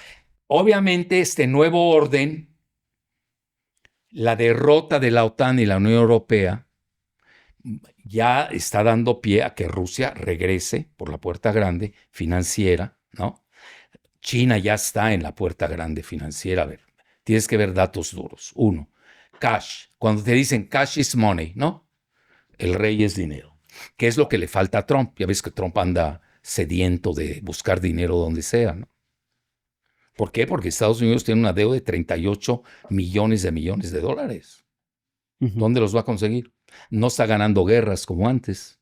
obviamente este nuevo orden, la derrota de la OTAN y la Unión Europea, ya está dando pie a que Rusia regrese por la puerta grande financiera, ¿no? China ya está en la puerta grande financiera. A ver, tienes que ver datos duros. Uno, cash. Cuando te dicen cash is money, ¿no? El rey es dinero. ¿Qué es lo que le falta a Trump? Ya ves que Trump anda sediento de buscar dinero donde sea, ¿no? ¿Por qué? Porque Estados Unidos tiene una deuda de 38 millones de dólares. ¿Dónde los va a conseguir? No está ganando guerras como antes.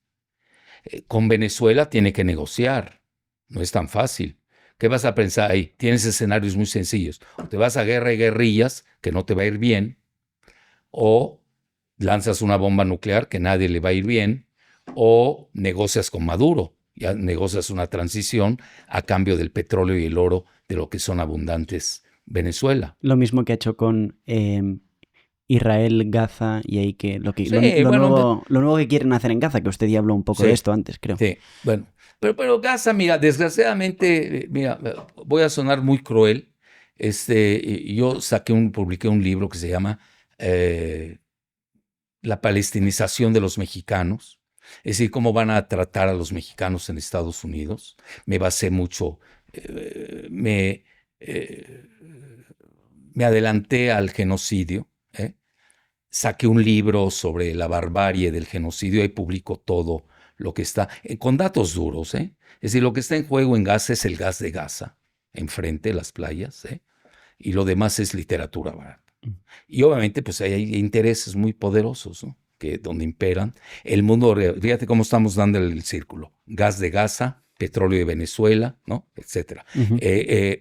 Con Venezuela tiene que negociar. No es tan fácil. ¿Qué vas a pensar ahí? Tienes escenarios muy sencillos. O te vas a guerra y guerrillas, que no te va a ir bien, o lanzas una bomba nuclear, que nadie le va a ir bien, o negocias con Maduro. Ya negocias una transición a cambio del petróleo y el oro de lo que son abundantes Venezuela. Lo mismo que ha hecho con Israel, Gaza, y ahí que lo nuevo que quieren hacer en Gaza, que usted ya habló un poco de esto antes, creo. Sí, bueno. Pero Gaza, mira, desgraciadamente, mira, voy a sonar muy cruel. Yo publiqué un libro que se llama La palestinización de los mexicanos. Es decir, cómo van a tratar a los mexicanos en Estados Unidos. Me basé mucho, me adelanté al genocidio. Saqué un libro sobre la barbarie del genocidio y publico todo lo que está, con datos duros. Es decir, lo que está en juego en Gaza es el gas de Gaza, enfrente de las playas, y lo demás es literatura barata. Y obviamente pues hay intereses muy poderosos, ¿no? Donde imperan. El mundo, fíjate cómo estamos dando el círculo. Gas de Gaza, petróleo de Venezuela, ¿no? Etcétera.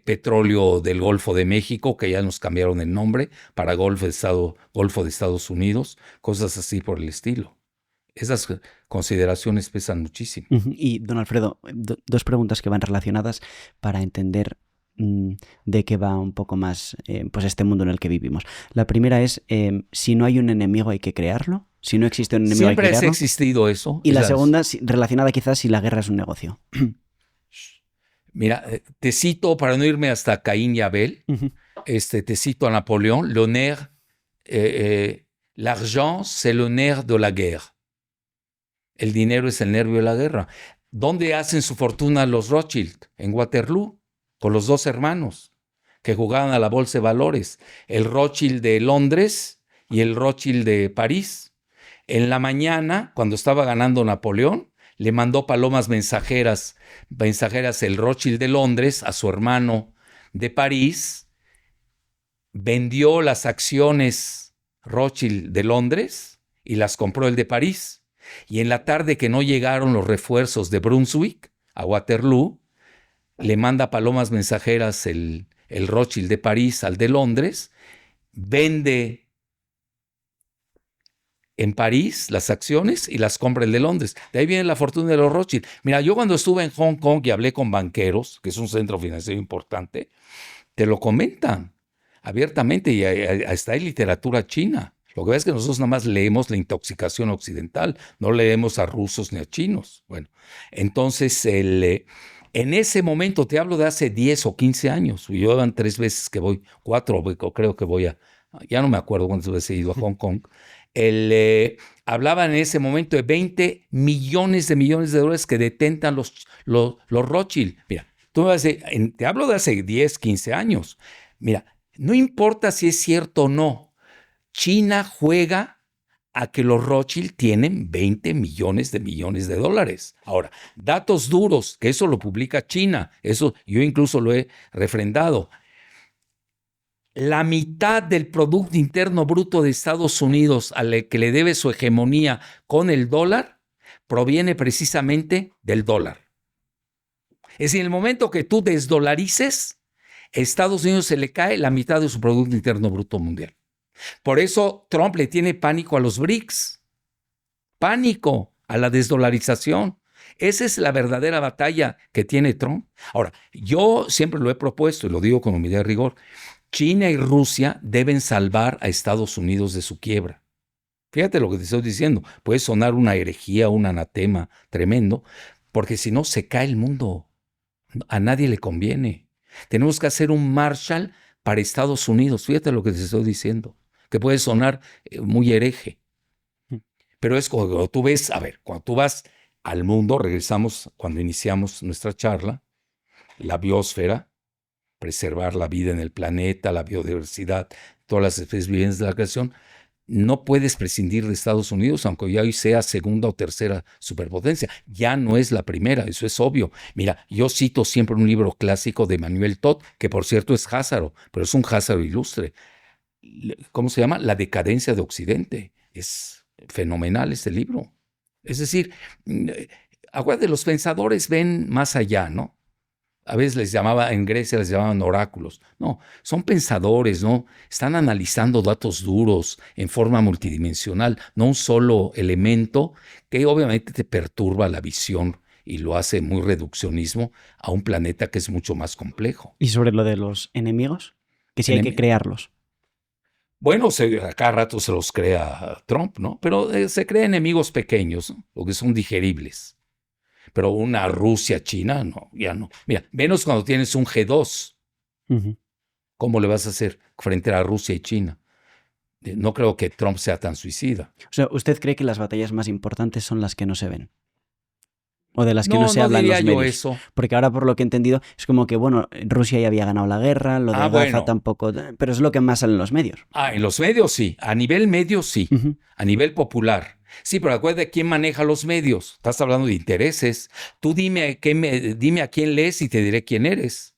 Petróleo del Golfo de México, que ya nos cambiaron el nombre para Golfo de Estados Unidos, cosas así por el estilo. Esas consideraciones pesan muchísimo. Y, don Alfredo, dos preguntas que van relacionadas para entender de qué va un poco más pues este mundo en el que vivimos. La primera es, si no hay un enemigo hay que crearlo. Si no existe un enemigo hay que crearlo. Siempre ha existido eso. Y la segunda, relacionada quizás si la guerra es un negocio. Mira, te cito, para no irme hasta Caín y Abel, te cito a Napoleón, l'argent c'est le nerf de la guerre. El dinero es el nervio de la guerra. ¿Dónde hacen su fortuna los Rothschild? En Waterloo. con los dos hermanos que jugaban a la bolsa de valores, el Rothschild de Londres y el Rothschild de París. En la mañana, cuando estaba ganando Napoleón, le mandó palomas mensajeras el Rothschild de Londres a su hermano de París, vendió las acciones Rothschild de Londres y las compró el de París. Y en la tarde, que no llegaron los refuerzos de Brunswick a Waterloo, le manda palomas mensajeras el Rothschild de París al de Londres, vende en París las acciones y las compra el de Londres. De ahí viene la fortuna de los Rothschild. Mira, yo cuando estuve en Hong Kong y hablé con banqueros, que es un centro financiero importante, te lo comentan abiertamente, y hasta hay literatura china. Lo que pasa es que nosotros nada más leemos la intoxicación occidental, no leemos a rusos ni a chinos. Bueno, entonces en ese momento, te hablo de hace 10 o 15 años, yo van 3 veces que voy, 4 creo que voy ya no me acuerdo cuántas veces he ido a Hong Kong. Hablaban en ese momento de 20 millones de dólares que detentan los Rothschild. Mira, tú me vas a decir, te hablo de hace 10, 15 años. Mira, no importa si es cierto o no, China juega a que los Rothschild tienen 20 millones de dólares. Ahora, datos duros, que eso lo publica China, eso yo incluso lo he refrendado. La mitad del Producto Interno Bruto de Estados Unidos, al que le debe su hegemonía con el dólar, proviene precisamente del dólar. Es decir, en el momento que tú desdolarices, a Estados Unidos se le cae la mitad de su Producto Interno Bruto mundial. Por eso Trump le tiene pánico a los BRICS, pánico a la desdolarización. Esa es la verdadera batalla que tiene Trump. Ahora, yo siempre lo he propuesto y lo digo con humildad y rigor. China y Rusia deben salvar a Estados Unidos de su quiebra. Fíjate lo que te estoy diciendo. Puede sonar una herejía, un anatema tremendo, porque si no se cae el mundo. A nadie le conviene. Tenemos que hacer un Marshall para Estados Unidos. Fíjate lo que te estoy diciendo, que puede sonar muy hereje. Pero es cuando tú ves, cuando tú vas al mundo, regresamos cuando iniciamos nuestra charla, la biosfera, preservar la vida en el planeta, la biodiversidad, todas las especies vivientes de la creación, no puedes prescindir de Estados Unidos, aunque ya hoy sea segunda o tercera superpotencia. Ya no es la primera, eso es obvio. Mira, yo cito siempre un libro clásico de Manuel Todd, que por cierto es Házaro, pero es un Házaro ilustre. ¿Cómo se llama? La decadencia de Occidente. Es fenomenal este libro. Es decir, acuérdate, los pensadores ven más allá, ¿no? A veces en Grecia les llamaban oráculos. No, son pensadores, ¿no? Están analizando datos duros en forma multidimensional, no un solo elemento que obviamente te perturba la visión y lo hace muy reduccionismo a un planeta que es mucho más complejo. ¿Y sobre lo de los enemigos? Que sí hay que crearlos. Bueno, a cada rato se los crea Trump, ¿no? Pero se crea enemigos pequeños, ¿no? Lo que son digeribles. Pero una Rusia, China, no, ya no. Mira, menos cuando tienes un G2. ¿Cómo le vas a hacer frente a Rusia y China? No creo que Trump sea tan suicida. O sea, ¿usted cree que las batallas más importantes son las que no se ven? O de las que no se habla en los medios. Eso. Porque ahora, por lo que he entendido, es como que, bueno, Rusia ya había ganado la guerra, lo de Gaza tampoco, pero es lo que más sale en los medios. En los medios sí, a nivel medio sí, a nivel popular. Sí, pero acuérdate quién maneja los medios. Estás hablando de intereses. Tú dime a quién lees y te diré quién eres.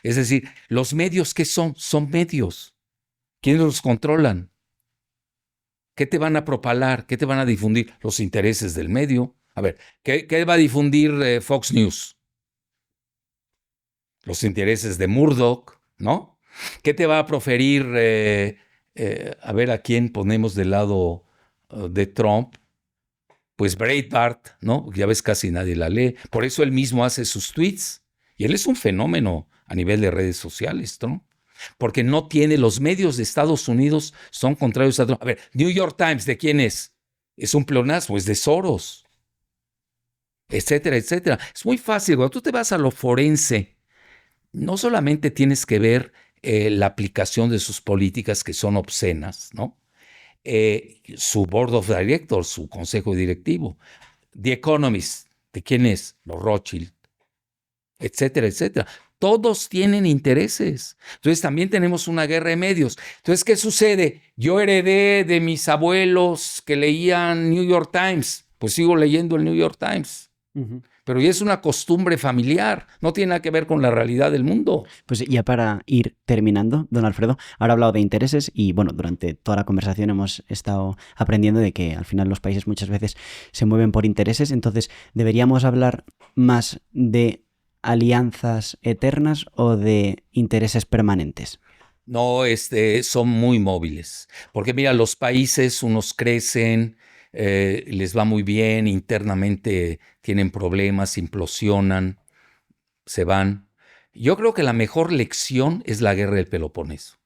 Es decir, los medios, ¿qué son? Son medios. ¿Quiénes los controlan? ¿Qué te van a propalar? ¿Qué te van a difundir? Los intereses del medio. A ver, ¿qué va a difundir Fox News? Los intereses de Murdoch, ¿no? ¿Qué te va a proferir? A ver, ¿a quién ponemos del lado de Trump? Pues Breitbart, ¿no? Ya ves, casi nadie la lee. Por eso él mismo hace sus tweets. Y él es un fenómeno a nivel de redes sociales, ¿no? Porque no tiene, los medios de Estados Unidos son contrarios a Trump. A ver, New York Times, ¿de quién es? Es un pleonasmo, es de Soros, etcétera, etcétera. Es muy fácil. Cuando tú te vas a lo forense, no solamente tienes que ver la aplicación de sus políticas que son obscenas, ¿no? Su board of directors, su consejo directivo. The Economist, ¿de quién es? Los Rothschild. etcétera, etcétera. Todos tienen intereses. Entonces también tenemos una guerra de medios. Entonces, ¿qué sucede? Yo heredé de mis abuelos que leían New York Times, pues sigo leyendo el New York Times. Uh-huh. Pero ya es una costumbre familiar, no tiene nada que ver con la realidad del mundo. Pues ya para ir terminando, don Alfredo, ahora ha hablado de intereses y bueno, durante toda la conversación hemos estado aprendiendo de que al final los países muchas veces se mueven por intereses, entonces deberíamos hablar más de alianzas eternas o de intereses permanentes. No, son muy móviles, porque mira, los países, unos crecen, les va muy bien, internamente tienen problemas, implosionan, se van. Yo creo que la mejor lección es la guerra del Peloponeso.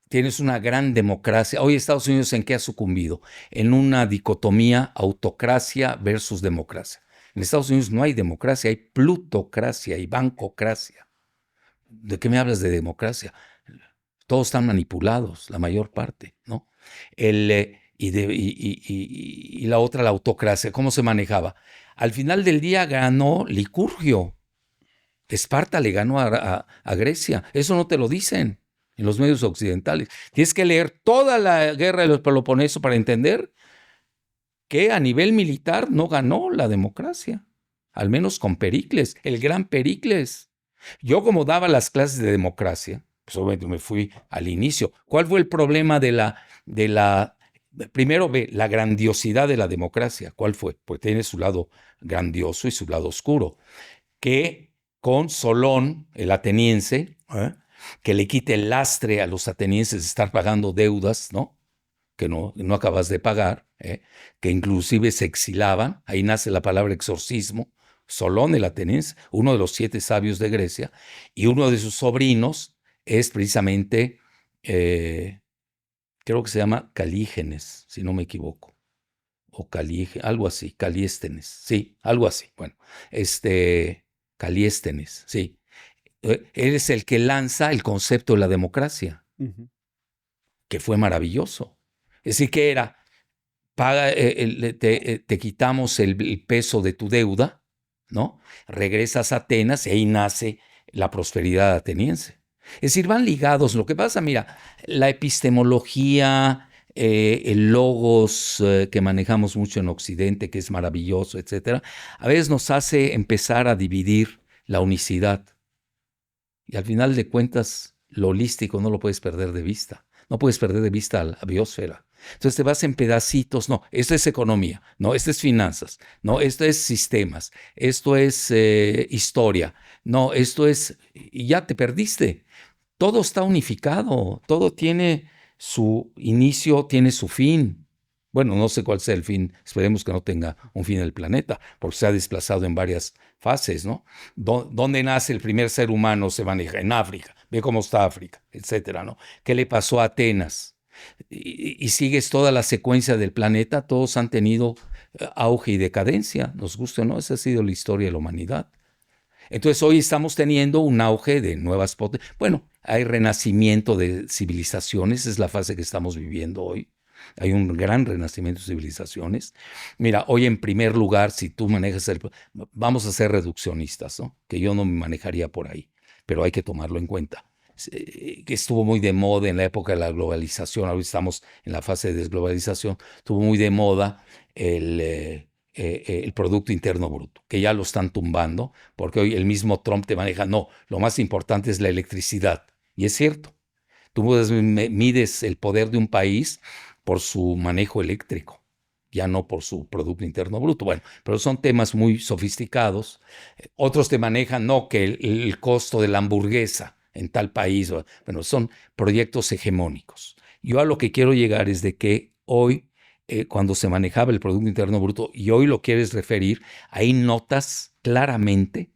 Tienes una gran democracia. Hoy Estados Unidos, ¿en qué ha sucumbido? En una dicotomía autocracia versus democracia. En Estados Unidos no hay democracia, hay plutocracia y bancocracia. ¿De qué me hablas de democracia? Todos están manipulados, la mayor parte, ¿no? Y la otra, la autocracia, ¿cómo se manejaba? Al final del día ganó Licurgio. Esparta le ganó a Grecia. Eso no te lo dicen en los medios occidentales. Tienes que leer toda la guerra de los Peloponeso para entender que a nivel militar no ganó la democracia. Al menos con Pericles, el gran Pericles. Yo, como daba las clases de democracia, pues obviamente me fui al inicio. ¿Cuál fue el problema primero ve la grandiosidad de la democracia? ¿Cuál fue? Pues tiene su lado grandioso y su lado oscuro. Que con Solón, el ateniense, que le quite el lastre a los atenienses de estar pagando deudas, ¿no? Que no acabas de pagar, que inclusive se exilaban. Ahí nace la palabra exorcismo. Solón, el ateniense, uno de los 7 sabios de Grecia, y uno de sus sobrinos es precisamente, creo que se llama Calígenes, si no me equivoco, o algo así, Caliéstenes, sí, algo así, bueno, Caliéstenes, sí. Él es el que lanza el concepto de la democracia, que fue maravilloso. Es decir, que era, te quitamos el peso de tu deuda, ¿no? Regresas a Atenas y ahí nace la prosperidad ateniense. Es decir, van ligados. Lo que pasa, mira, la epistemología, el logos que manejamos mucho en Occidente, que es maravilloso, etcétera, a veces nos hace empezar a dividir la unicidad. Y al final de cuentas, lo holístico no lo puedes perder de vista. No puedes perder de vista la biosfera. Entonces te vas en pedacitos. No, esto es economía. No, esto es finanzas. No, esto es sistemas. Esto es historia. No, esto es... Y ya te perdiste. Todo está unificado. Todo tiene su inicio, tiene su fin. Bueno, no sé cuál sea el fin. Esperemos que no tenga un fin el planeta, porque se ha desplazado en varias fases, ¿no? ¿Dónde nace el primer ser humano? Se maneja en África. Ve cómo está África, etcétera, ¿no? ¿Qué le pasó a Atenas? Y sigues toda la secuencia del planeta, todos han tenido auge y decadencia, nos guste o no, esa ha sido la historia de la humanidad. Entonces hoy estamos teniendo un auge de nuevas potencias. Bueno, hay renacimiento de civilizaciones, es la fase que estamos viviendo hoy. Hay un gran renacimiento de civilizaciones. Mira, hoy en primer lugar, si tú manejas vamos a ser reduccionistas, ¿no? Que yo no me manejaría por ahí, pero hay que tomarlo en cuenta. Que estuvo muy de moda en la época de la globalización, ahora estamos en la fase de desglobalización, estuvo muy de moda el Producto Interno Bruto, que ya lo están tumbando, porque hoy el mismo Trump te maneja, no, lo más importante es la electricidad. Y es cierto, tú mides el poder de un país por su manejo eléctrico, ya no por su Producto Interno Bruto. Bueno, pero son temas muy sofisticados. Otros te manejan, no, que el costo de la hamburguesa en tal país. Bueno, son proyectos hegemónicos. Yo a lo que quiero llegar es de que hoy, cuando se manejaba el Producto Interno Bruto, y hoy lo quieres referir, ahí notas claramente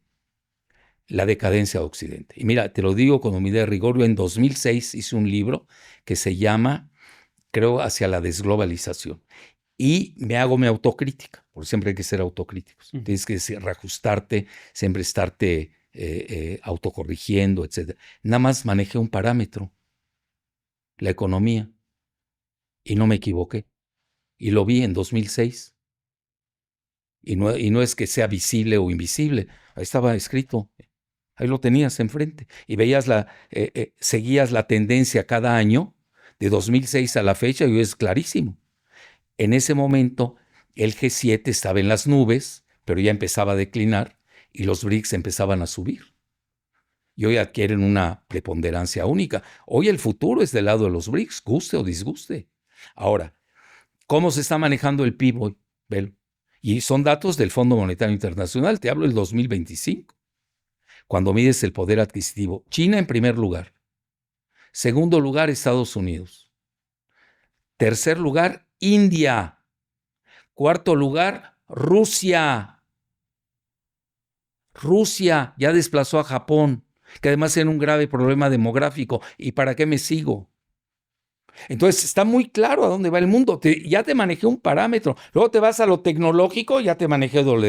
la decadencia de Occidente. Y mira, te lo digo con humildad de rigor, yo en 2006 hice un libro que se llama, creo, Hacia la desglobalización. Y me hago mi autocrítica, porque siempre hay que ser autocríticos. Tienes que reajustarte, siempre estarte autocorrigiendo, etc. Nada más manejé un parámetro, la economía, y no me equivoqué. Y lo vi en 2006. Y no es que sea visible o invisible. Ahí estaba escrito. Ahí lo tenías enfrente. Y veías seguías la tendencia cada año, de 2006 a la fecha, y es clarísimo. En ese momento, el G7 estaba en las nubes, pero ya empezaba a declinar, y los BRICS empezaban a subir. Y hoy adquieren una preponderancia única. Hoy el futuro es del lado de los BRICS, guste o disguste. Ahora, ¿cómo se está manejando el PIB hoy? Velo. Y son datos del Fondo Monetario Internacional, te hablo del 2025. Cuando mides el poder adquisitivo, China en primer lugar. Segundo lugar, Estados Unidos. Tercer lugar, India. Cuarto lugar, Rusia. Rusia ya desplazó a Japón, que además tiene un grave problema demográfico. ¿Y para qué me sigo? Entonces está muy claro a dónde va el mundo. Ya te manejé un parámetro. Luego te vas a lo tecnológico, ya te manejé lo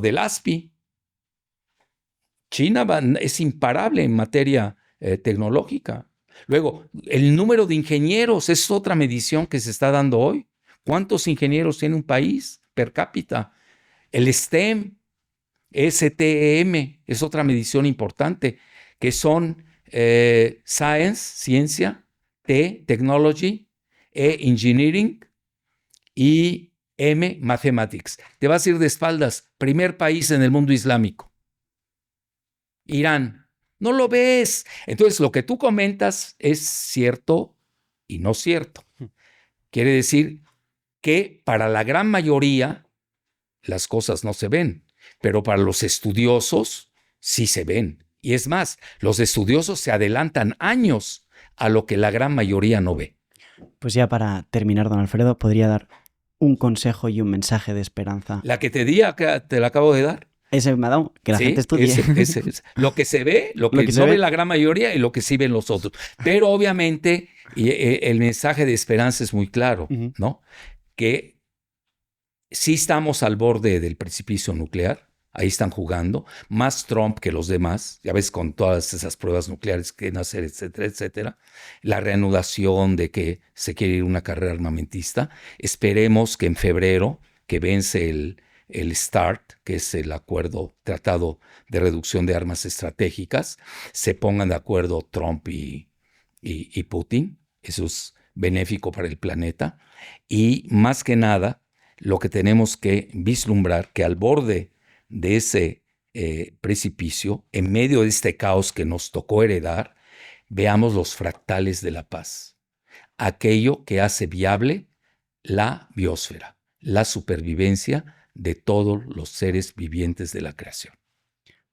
del ASPI. China es imparable en materia tecnológica. Luego, el número de ingenieros es otra medición que se está dando hoy. ¿Cuántos ingenieros tiene un país per cápita? El STEM, STEM, es otra medición importante, que son Science, ciencia, T, Technology, E, Engineering y M, Mathematics. Te vas a ir de espaldas. Primer país en el mundo islámico. Irán. No lo ves. Entonces, lo que tú comentas es cierto y no cierto. Quiere decir que para la gran mayoría las cosas no se ven, pero para los estudiosos sí se ven. Y es más, los estudiosos se adelantan años a lo que la gran mayoría no ve. Pues ya para terminar, don Alfredo, ¿podría dar un consejo y un mensaje de esperanza? La que te di, te la acabo de dar. Ese me ha dado, que la gente estudie. Ese. Lo que se ve, lo que no ve la gran mayoría y lo que sí ven los otros. Pero obviamente el mensaje de esperanza es muy claro, ¿no? Que sí estamos al borde del precipicio nuclear. Ahí están jugando, más Trump que los demás, ya ves, con todas esas pruebas nucleares que quieren hacer, etcétera, etcétera. La reanudación de que se quiere ir una carrera armamentista. Esperemos que en febrero, que vence el START, que es el Tratado de Reducción de Armas Estratégicas, se pongan de acuerdo Trump y Putin. Eso es benéfico para el planeta. Y más que nada, lo que tenemos que vislumbrar, que al borde de ese precipicio, en medio de este caos que nos tocó heredar, veamos los fractales de la paz. Aquello que hace viable la biosfera, la supervivencia de todos los seres vivientes de la creación.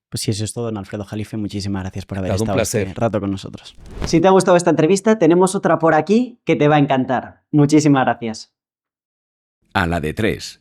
Pues si eso es todo, don Alfredo Jalife, muchísimas gracias por haber estado un placer. este rato con nosotros. Si te ha gustado esta entrevista, tenemos otra por aquí que te va a encantar. Muchísimas gracias. A la de 3.